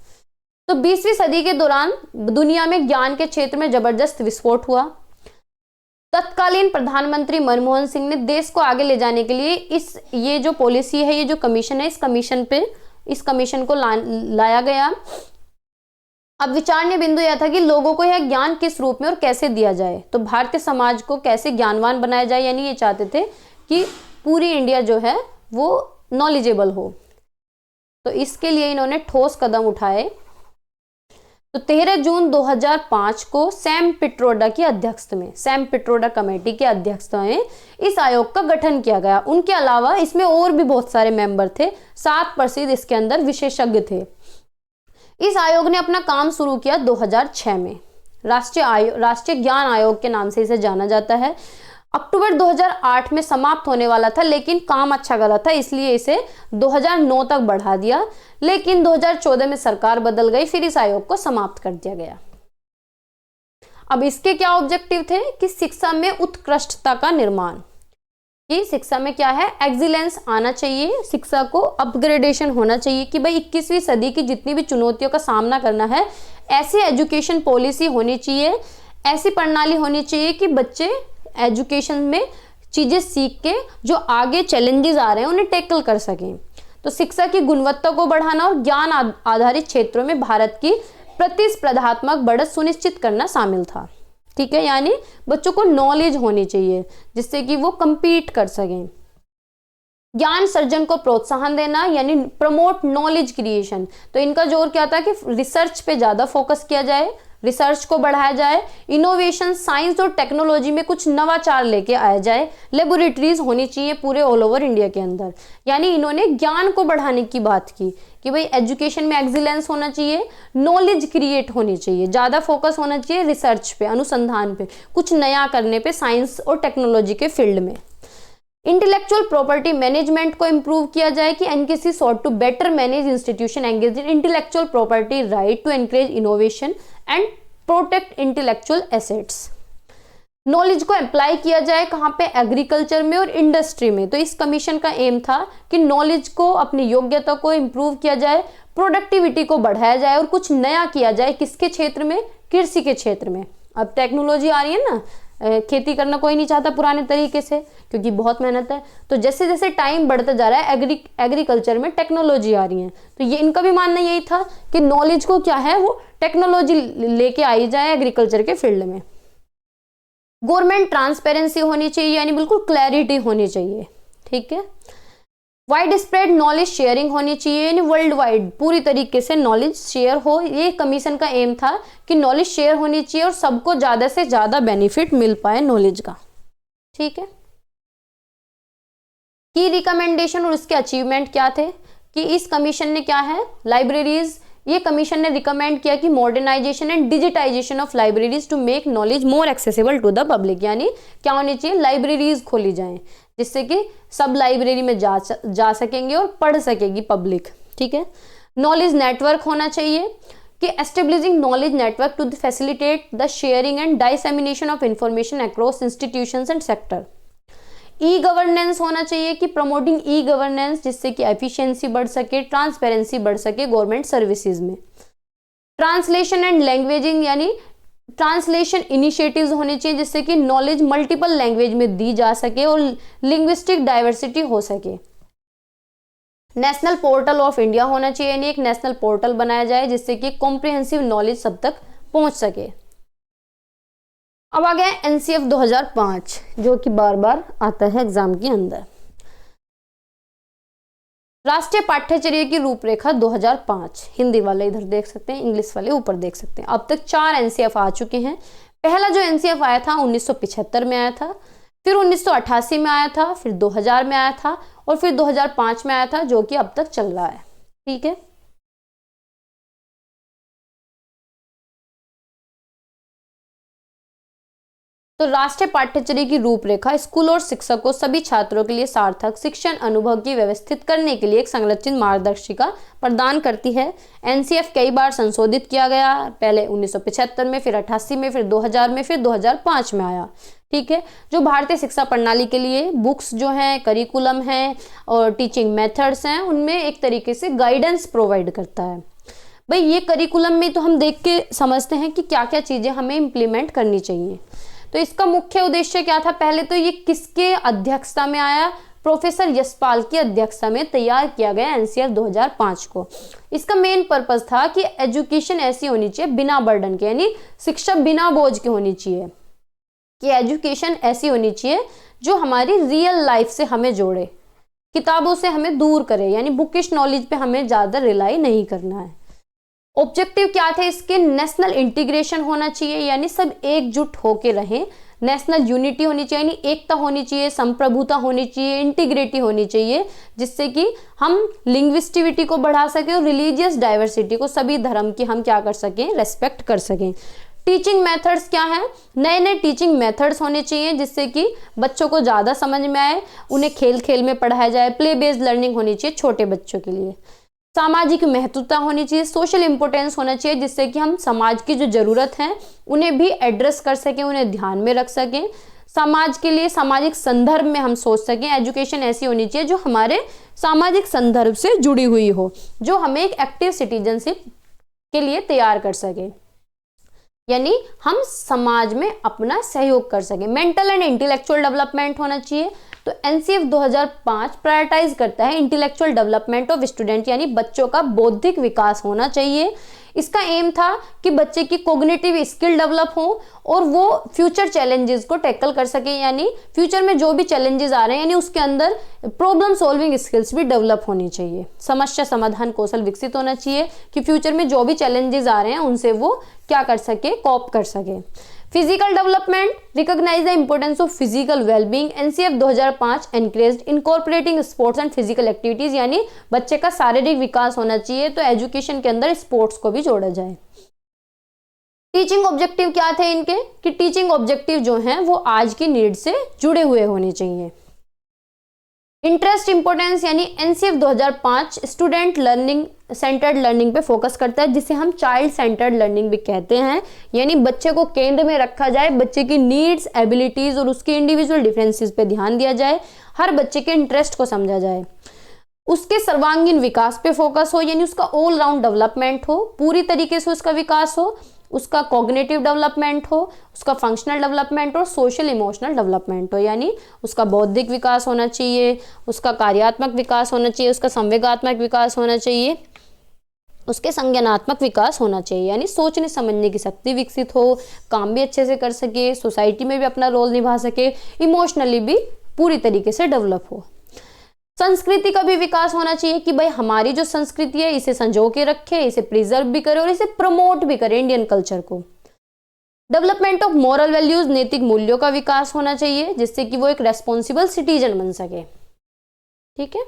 तो 20वीं सदी के दौरान दुनिया में ज्ञान के क्षेत्र में जबरदस्त विस्फोट हुआ। तत्कालीन प्रधानमंत्री मनमोहन सिंह ने देश को आगे ले जाने के लिए ये जो पॉलिसी है, ये जो कमीशन है, इस कमीशन को लाया गया। अब विचारणीय बिंदु यह था कि लोगों को यह ज्ञान किस रूप में और कैसे दिया जाए, तो भारतीय समाज को कैसे ज्ञानवान बनाया जाए, यानी ये चाहते थे कि पूरी इंडिया जो है वो नॉलेजेबल हो। तो इसके लिए इन्होंने ठोस कदम उठाए। तो 13 जून 2005 को सैम पिट्रोडा की अध्यक्षता में, सैम पिट्रोडा कमेटी की अध्यक्षता में इस आयोग का गठन किया गया। उनके अलावा इसमें और भी बहुत सारे मेंबर थे, 7 प्रसिद्ध इसके अंदर विशेषज्ञ थे। इस आयोग ने अपना काम शुरू किया 2006 में। राष्ट्रीय ज्ञान आयोग के नाम से इसे जाना जाता है। अक्टूबर 2008 में समाप्त होने वाला था, लेकिन काम अच्छा कर रहा था, इसलिए इसे 2009 तक बढ़ा दिया। लेकिन 2014 में सरकार बदल गई, फिर इस आयोग को समाप्त कर दिया गया। अब इसके क्या ऑब्जेक्टिव थे कि शिक्षा में उत्कृष्टता का निर्माण, कि शिक्षा में क्या है, एक्सीलेंस आना चाहिए, शिक्षा को अपग्रेडेशन होना चाहिए कि भाई 21वीं सदी की जितनी भी चुनौतियों का सामना करना है, ऐसी एजुकेशन पॉलिसी होनी चाहिए, ऐसी प्रणाली होनी चाहिए कि बच्चे एजुकेशन में चीजें सीख के जो आगे चैलेंजेस आ रहे हैं उन्हें टैकल कर सकें। तो शिक्षा की गुणवत्ता को बढ़ाना और ज्ञान आधारित क्षेत्रों में भारत की प्रतिस्पर्धात्मक बढ़त सुनिश्चित करना शामिल था। ठीक है, यानी बच्चों को नॉलेज होनी चाहिए जिससे कि वो compete कर सकें। ज्ञान सर्जन को प्रोत्साहन देना, यानी प्रमोट नॉलेज क्रिएशन। तो इनका जोर क्या था कि रिसर्च पे ज्यादा फोकस किया जाए, रिसर्च को बढ़ाया जाए, इनोवेशन, साइंस और टेक्नोलॉजी में कुछ नवाचार लेके आया जाए, लेबोरेटरीज होनी चाहिए पूरे ऑल ओवर इंडिया के अंदर। यानी इन्होंने ज्ञान को बढ़ाने की बात की कि भाई एजुकेशन में एक्सीलेंस होना चाहिए, नॉलेज क्रिएट होनी चाहिए, ज़्यादा फोकस होना चाहिए रिसर्च पे, अनुसंधान पे, कुछ नया करने पे साइंस और टेक्नोलॉजी के फील्ड में। इंटेलेक्चुअल प्रॉपर्टी मैनेजमेंट को इंप्रूव किया जाए कि NKC sought to better manage institution engage in intellectual property right to encourage innovation and protect intellectual assets. Knowledge को अप्लाई किया जाए कहाँ पे, एग्रीकल्चर में और इंडस्ट्री में। तो इस कमीशन का एम था कि नॉलेज को, अपनी योग्यता को इंप्रूव किया जाए, प्रोडक्टिविटी को बढ़ाया जाए और कुछ नया किया जाए। किसके क्षेत्र में, कृषि के क्षेत्र में। अब टेक्नोलॉजी आ रही है ना, खेती करना कोई नहीं चाहता पुराने तरीके से क्योंकि बहुत मेहनत है। तो जैसे जैसे टाइम बढ़ता जा रहा है एग्रीकल्चर में टेक्नोलॉजी आ रही है, तो ये इनका भी मानना यही था कि नॉलेज को क्या है वो टेक्नोलॉजी लेके आई जाए एग्रीकल्चर के फील्ड में। गवर्नमेंट ट्रांसपेरेंसी होनी चाहिए, यानी बिल्कुल क्लैरिटी होनी चाहिए। ठीक है, वाइड स्प्रेड नॉलेज शेयरिंग होनी चाहिए, यानी वर्ल्ड वाइड पूरी तरीके से नॉलेज शेयर हो। ये कमीशन का एम था कि नॉलेज शेयर होनी चाहिए और सबको ज्यादा से ज्यादा बेनिफिट मिल पाए नॉलेज का। ठीक है, की रिकमेंडेशन और उसके अचीवमेंट क्या थे कि इस कमीशन ने क्या है, लाइब्रेरीज, ये कमीशन ने रिकमेंड किया कि modernisation and digitisation of libraries to make knowledge more accessible to the public. यानी क्या होनी चाहिए, लाइब्रेरीज खोली जाएं जिससे कि सब लाइब्रेरी में जा सकेंगे और पढ़ सकेगी पब्लिक। ठीक है, नॉलेज नेटवर्क होना चाहिए कि establishing knowledge network to facilitate the sharing and dissemination of information across institutions and sector. E governance होना चाहिए कि प्रमोटिंग ई गवर्नेंस जिससे कि एफिशिएंसी बढ़ सके, ट्रांसपेरेंसी बढ़ सके गवर्नमेंट सर्विसेज में। ट्रांसलेशन एंड लैंग्वेजिंग, यानी ट्रांसलेशन इनिशिएटिव्स होने चाहिए जिससे कि नॉलेज मल्टीपल लैंग्वेज में दी जा सके और लिंग्विस्टिक डाइवर्सिटी हो सके। नेशनल पोर्टल ऑफ इंडिया होना चाहिए, यानी एक नेशनल पोर्टल बनाया जाए जिससे कि कॉम्प्रिहेंसिव नॉलेज सब तक पहुंच सके। अब आ गया एनसीएफ 2005 जो कि बार बार आता है एग्जाम के अंदर। राष्ट्रीय पाठ्यचर्या की रूपरेखा 2005, हिंदी वाले इधर देख सकते हैं, इंग्लिश वाले ऊपर देख सकते हैं। अब तक 4 एनसीएफ आ चुके हैं। पहला जो एनसीएफ आया था 1975 में आया था, फिर 1988 में आया था, फिर 2000 में आया था और फिर 2005 में आया था जो कि अब तक चल रहा है। ठीक है, तो राष्ट्रीय पाठ्यचर्या की रूपरेखा स्कूल और शिक्षक को सभी छात्रों के लिए सार्थक शिक्षण अनुभव की व्यवस्थित करने के लिए एक संरचित मार्गदर्शिका प्रदान करती है। एनसीएफ कई बार संशोधित किया गया, पहले 1975 में, फिर 88 में, फिर 2000 में, फिर 2005 में आया। ठीक है, जो भारतीय शिक्षा प्रणाली के लिए बुक्स जो हैं, करिकुलम है और टीचिंग मेथड्स हैं, उनमें एक तरीके से गाइडेंस प्रोवाइड करता है। भाई ये करिकुलम में तो हम देख के समझते हैं कि क्या क्या चीजें हमें इम्प्लीमेंट करनी चाहिए। तो इसका मुख्य उद्देश्य क्या था, पहले तो ये किसके अध्यक्षता में आया, प्रोफेसर यशपाल की अध्यक्षता में तैयार किया गया एनसीएफ 2005 को। इसका मेन पर्पस था कि एजुकेशन ऐसी होनी चाहिए बिना बर्डन के, यानी शिक्षा बिना बोझ की होनी चाहिए, कि एजुकेशन ऐसी होनी चाहिए जो हमारी रियल लाइफ से हमें जोड़े, किताबों से हमें दूर करे, यानी बुकिश नॉलेज पे हमें ज्यादा रिलाई नहीं करना है। ऑब्जेक्टिव क्या थे इसके, नेशनल इंटीग्रेशन होना चाहिए, यानी सब एकजुट होके रहें, नेशनल यूनिटी होनी चाहिए, यानी एकता होनी चाहिए, संप्रभुता होनी चाहिए, इंटीग्रिटी होनी चाहिए, जिससे कि हम लिंग्विस्टिविटी को बढ़ा सकें और रिलीजियस डाइवर्सिटी को, सभी धर्म की हम क्या कर सकें, रेस्पेक्ट कर सकें। टीचिंग मेथड्स क्या हैं, नए नए टीचिंग मेथड्स होने चाहिए जिससे कि बच्चों को ज़्यादा समझ में आए, उन्हें खेल खेल में पढ़ाया जाए, प्ले बेस्ड लर्निंग होनी चाहिए छोटे बच्चों के लिए। सामाजिक महत्वता होनी चाहिए, सोशल इंपोर्टेंस होना चाहिए, जिससे कि हम समाज की जो ज़रूरत है उन्हें भी एड्रेस कर सकें, उन्हें ध्यान में रख सकें, समाज के लिए सामाजिक संदर्भ में हम सोच सकें। एजुकेशन ऐसी होनी चाहिए जो हमारे सामाजिक संदर्भ से जुड़ी हुई हो, जो हमें एक एक्टिव सिटीजनशिप के लिए तैयार कर सके, यानी हम समाज में अपना सहयोग कर सके। मेंटल एंड इंटेलेक्चुअल डेवलपमेंट होना चाहिए। तो एनसीएफ 2005 प्रायोरिटाइज करता है इंटेलेक्चुअल डेवलपमेंट ऑफ स्टूडेंट, यानी बच्चों का बौद्धिक विकास होना चाहिए। इसका एम था कि बच्चे की कोग्निटिव स्किल डेवलप हो और वो फ्यूचर चैलेंजेस को टैकल कर सके, यानी फ्यूचर में जो भी चैलेंजेस आ रहे हैं, यानी उसके अंदर प्रॉब्लम सॉल्विंग स्किल्स भी डेवलप होनी चाहिए, समस्या समाधान कौशल विकसित होना चाहिए कि फ्यूचर में जो भी चैलेंजेस आ रहे हैं उनसे वो क्या कर सके, कॉप कर सके। Physical development, recognise the importance of physical wellbeing. NCF 2005 encouraged incorporating sports and physical activities, यानी बच्चे का शारीरिक विकास होना चाहिए, तो एजुकेशन के अंदर स्पोर्ट्स को भी जोड़ा जाए। टीचिंग ऑब्जेक्टिव क्या थे इनके, कि टीचिंग ऑब्जेक्टिव जो हैं वो आज की नीड से जुड़े हुए होने चाहिए। इंटरेस्ट इंपॉर्टेंस, यानी NCF 2005 student learning centred learning पे फोकस करता है, जिसे हम चाइल्ड सेंटर्ड लर्निंग भी कहते हैं, यानी बच्चे को केंद्र में रखा जाए, बच्चे की नीड्स, एबिलिटीज और उसके इंडिविजुअल डिफरेंसेस पे ध्यान दिया जाए, हर बच्चे के इंटरेस्ट को समझा जाए, उसके सर्वांगीण विकास पे फोकस हो, यानी उसका ऑल राउंड डेवलपमेंट हो, पूरी तरीके से उसका विकास हो, उसका कॉग्निटिव डेवलपमेंट हो, उसका फंक्शनल डेवलपमेंट और सोशल इमोशनल डेवलपमेंट हो, यानी उसका बौद्धिक विकास होना चाहिए, उसका कार्यात्मक विकास होना चाहिए, उसका संवेगात्मक विकास होना चाहिए, उसके संज्ञानात्मक विकास होना चाहिए, यानी सोचने समझने की शक्ति विकसित हो, काम भी अच्छे से कर सके, सोसाइटी में भी अपना रोल निभा सके, इमोशनली भी पूरी तरीके से डेवलप हो। संस्कृति का भी विकास होना चाहिए कि भाई हमारी जो संस्कृति है इसे संजो के रखे, इसे प्रिजर्व भी करे और इसे प्रमोट भी करे, इंडियन कल्चर को। डेवलपमेंट ऑफ मॉरल वैल्यूज, नैतिक मूल्यों का विकास होना चाहिए, जिससे कि वो एक रेस्पॉन्सिबल सिटीजन बन सके। ठीक है,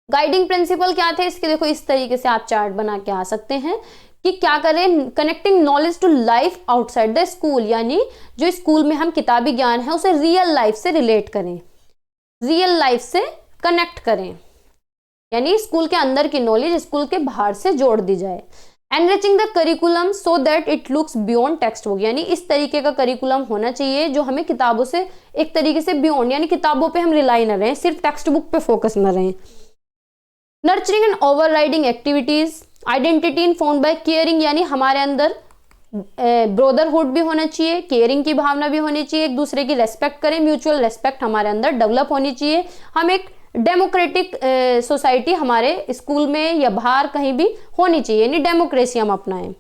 गाइडिंग प्रिंसिपल क्या थे इसके, देखो इस तरीके से आप चार्ट बना के आ सकते हैं कि क्या करें, connecting knowledge to life outside the school, यानी जो स्कूल में हम किताबी ज्ञान है उसे रियल लाइफ से रिलेट करें, रियल लाइफ से कनेक्ट करें, यानी स्कूल के अंदर की नॉलेज स्कूल के बाहर से जोड़ दी जाए। Enriching the curriculum so that it looks beyond text book, यानी इस तरीके का करिकुलम होना चाहिए जो हमें किताबों से एक तरीके से बियॉन्ड, यानी किताबों पे हम रिलाई न रहें, सिर्फ टेक्स्ट बुक पे फोकस न रहें। Nurturing and overriding activities, identity informed by caring, यानी हमारे अंदर ब्रदरहुड भी होना चाहिए, केयरिंग की भावना भी होनी चाहिए, एक दूसरे की रेस्पेक्ट करें, म्यूचुअल रेस्पेक्ट हमारे अंदर डेवलप होनी चाहिए। हम एक डेमोक्रेटिक सोसाइटी हमारे स्कूल में या बाहर कहीं भी होनी चाहिए, यानी डेमोक्रेसी हम अपनाएं।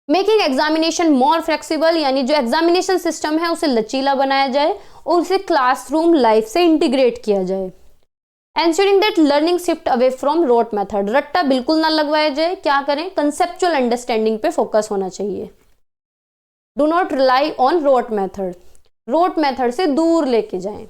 मेकिंग एग्जामिनेशन मोर फ्लेक्सिबल, यानी जो एग्जामिनेशन सिस्टम है उसे लचीला बनाया जाए और उसे क्लासरूम लाइफ से इंटीग्रेट किया जाए। Ensuring that learning shift away from rote method, रट्टा बिल्कुल ना लगवाया जाए, क्या करें, कंसेप्चुअल अंडरस्टैंडिंग पे फोकस होना चाहिए। Do not rely on rote method, rote method से दूर लेके जाएं,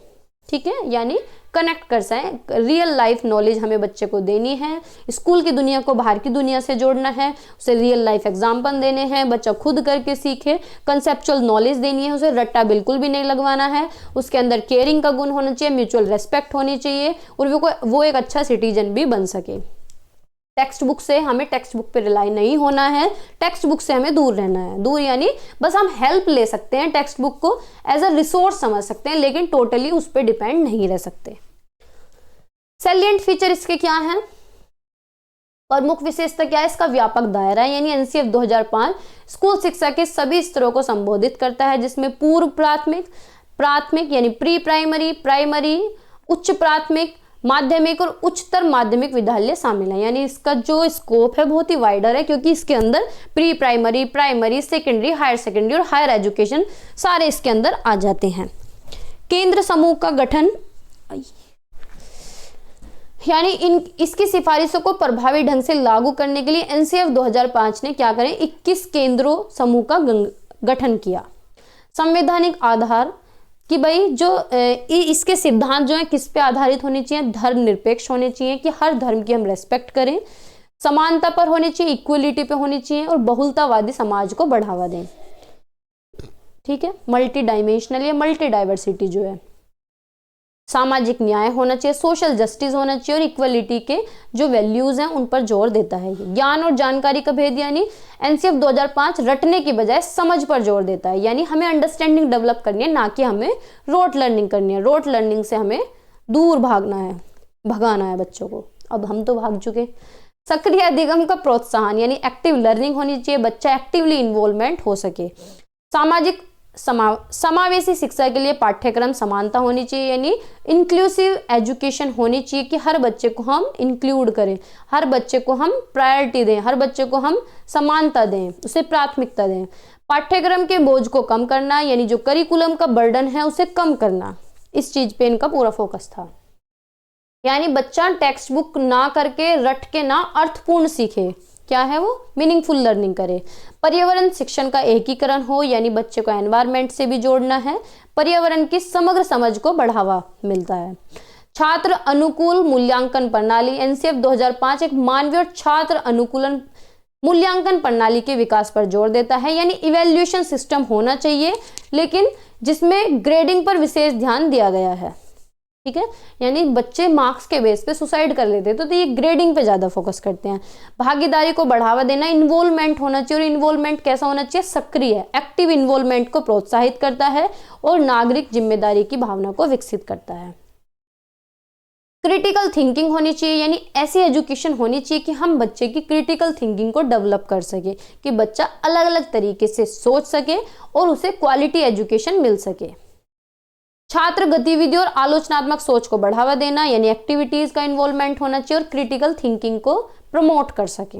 ठीक है, यानी कनेक्ट कर सकें, रियल लाइफ नॉलेज हमें बच्चे को देनी है, स्कूल की दुनिया को बाहर की दुनिया से जोड़ना है, उसे रियल लाइफ एग्जाम्पल देने हैं, बच्चा खुद करके सीखे, कंसेप्चुअल नॉलेज देनी है, उसे रट्टा बिल्कुल भी नहीं लगवाना है, उसके अंदर केयरिंग का गुण होना चाहिए, म्यूचुअल रेस्पेक्ट होनी चाहिए और वो एक अच्छा सिटीजन भी बन सके। टेक्स्ट बुक से हमें टेक्स्ट बुक पे रिलाई नहीं होना है, टेक्स्ट बुक से हमें दूर रहना है, दूर यानी बस हम हेल्प ले सकते हैं, टेक्स्ट बुक को एज अ रिसोर्स समझ सकते हैं, लेकिन टोटली उस पर डिपेंड नहीं रह सकते। सैलिएंट फीचर इसके क्या हैं, प्रमुख विशेषता क्या है, इसका व्यापक दायरा है, यानी एनसीएफ 2005 स्कूल शिक्षा के सभी स्तरों को संबोधित करता है, जिसमें पूर्व प्राथमिक, प्राथमिक यानी प्री प्राइमरी, प्राइमरी, उच्च प्राथमिक, माध्यमिक और उच्चतर माध्यमिक विद्यालय शामिल है। यानी इसका जो स्कोप है बहुत ही वाइडर है, क्योंकि इसके अंदर pre primary, primary, secondary, higher secondary और हायर एजुकेशन सारे इसके अंदर आ जाते हैं। केंद्र समूह का गठन, यानी इसकी सिफारिशों को प्रभावी ढंग से लागू करने के लिए एनसीएफ 2005 ने क्या करें, 21 केंद्रों समूह का गठन किया। संवैधानिक आधार कि भाई जो इसके सिद्धांत जो है किस पे आधारित होने चाहिए, धर्म निरपेक्ष होने चाहिए, कि हर धर्म की हम रेस्पेक्ट करें, समानता पर होनी चाहिए, इक्वलिटी पे होनी चाहिए, और बहुलतावादी समाज को बढ़ावा दें। ठीक है, मल्टी डायमेंशनल या मल्टी डाइवर्सिटी जो है, सामाजिक न्याय होना चाहिए, सोशल जस्टिस होना चाहिए, और इक्वलिटी के जो वैल्यूज हैं उन पर जोर देता है। ज्ञान और जानकारी का भेद, यानी एनसीएफ 2005 रटने की बजाय समझ पर जोर देता है, यानी हमें अंडरस्टैंडिंग डेवलप करनी है, ना कि हमें रोट लर्निंग करनी है। रोट लर्निंग से हमें दूर भगाना है बच्चों को, अब हम तो भाग चुके। सक्रिय अधिगम का प्रोत्साहन, यानी एक्टिव लर्निंग होनी चाहिए, बच्चा एक्टिवली इन्वॉल्वमेंट हो सके। सामाजिक समावेशी शिक्षा के लिए पाठ्यक्रम समानता होनी चाहिए, यानी इंक्लूसिव एजुकेशन होनी चाहिए, कि हर बच्चे को हम इंक्लूड करें, हर बच्चे को हम प्रायोरिटी दें, हर बच्चे को हम समानता दें, उसे प्राथमिकता दें। पाठ्यक्रम के बोझ को कम करना, यानी जो करिकुलम का बर्डन है उसे कम करना, इस चीज पे इनका पूरा फोकस था। यानी बच्चा टेक्स्ट बुक ना करके, रट के ना, अर्थपूर्ण सीखे, क्या है वो, मीनिंगफुल लर्निंग करे। पर्यावरण शिक्षण का एकीकरण हो, यानी बच्चे को एनवायरनमेंट से भी जोड़ना है, पर्यावरण की समग्र समझ को बढ़ावा मिलता है। छात्र अनुकूल मूल्यांकन प्रणाली, एनसीएफ 2005 एक मानवीय और छात्र अनुकूलन मूल्यांकन प्रणाली के विकास पर जोर देता है, यानी इवैल्यूएशन सिस्टम होना चाहिए, लेकिन जिसमें ग्रेडिंग पर विशेष ध्यान दिया गया है। ठीक है, यानी बच्चे मार्क्स के बेस पे सुसाइड कर लेते तो ये ग्रेडिंग पे ज्यादा फोकस करते हैं। भागीदारी को बढ़ावा देना, इन्वॉल्वमेंट होना चाहिए, और इन्वॉल्वमेंट कैसा होना चाहिए, सक्रिय, एक्टिव इन्वॉल्वमेंट को प्रोत्साहित करता है और नागरिक जिम्मेदारी की भावना को विकसित करता है। क्रिटिकल थिंकिंग होनी चाहिए, यानी ऐसी एजुकेशन होनी चाहिए कि हम बच्चे की क्रिटिकल थिंकिंग को डेवलप कर सके, कि बच्चा अलग अलग तरीके से सोच सके और उसे क्वालिटी एजुकेशन मिल सके। छात्र गतिविधि और आलोचनात्मक सोच को बढ़ावा देना, यानी एक्टिविटीज का इन्वॉल्वमेंट होना चाहिए और क्रिटिकल थिंकिंग को प्रमोट कर सके।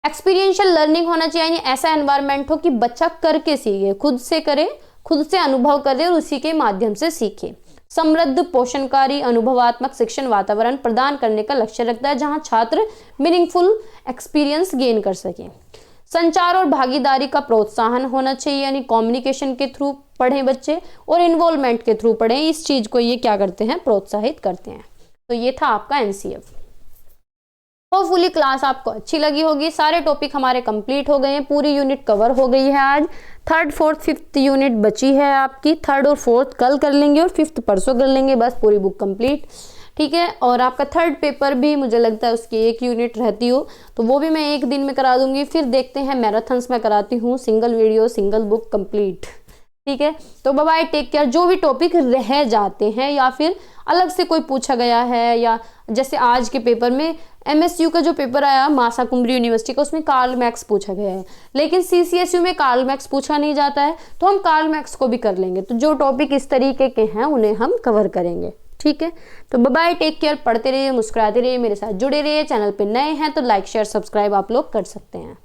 एक्सपीरियंशियल लर्निंग होना चाहिए, यानी ऐसा एनवायरनमेंट हो कि बच्चा करके सीखे, खुद से करे, खुद से अनुभव करे और उसी के माध्यम से सीखे। समृद्ध, पोषणकारी, अनुभवात्मक शिक्षण वातावरण प्रदान करने का लक्ष्य रखता है, जहां छात्र मीनिंगफुल एक्सपीरियंस गेन कर सके। संचार और भागीदारी का प्रोत्साहन होना चाहिए, यानी कम्युनिकेशन के थ्रू पढ़ें बच्चे और इन्वॉल्वमेंट के थ्रू पढ़ें, इस चीज को ये क्या करते हैं, प्रोत्साहित करते हैं। तो ये था आपका एनसीएफ। होपफुली क्लास आपको अच्छी लगी होगी। सारे टॉपिक हमारे कंप्लीट हो गए हैं, पूरी यूनिट कवर हो गई है। आज थर्ड, फोर्थ, फिफ्थ यूनिट बची है आपकी। थर्ड और फोर्थ कल कर लेंगे और फिफ्थ परसों कर लेंगे, बस पूरी बुक कंप्लीट। ठीक है, और आपका थर्ड पेपर भी मुझे लगता है उसकी एक यूनिट रहती हो, तो वो भी मैं एक दिन में करा दूंगी। फिर देखते हैं, मैराथन्स में कराती हूँ, single video single book complete. ठीक है, तो बाय बाय, टेक केयर। जो भी टॉपिक रह जाते हैं या फिर अलग से कोई पूछा गया है, या जैसे आज के पेपर में एमएसयू का जो पेपर आया मासा कुंबरी यूनिवर्सिटी का, उसमें कार्ल मैक्स पूछा गया है, लेकिन सीसीएसयू में कार्ल मैक्स पूछा नहीं जाता है, तो हम कार्ल मैक्स को भी कर लेंगे। तो जो टॉपिक इस तरीके के हैं उन्हें हम कवर करेंगे। ठीक है, तो बाय बाय, टेक केयर। पढ़ते रहिए, मुस्कुराते रहिए, मेरे साथ जुड़े रहिए। चैनल पे नए हैं तो लाइक शेयर सब्सक्राइब आप लोग कर सकते हैं।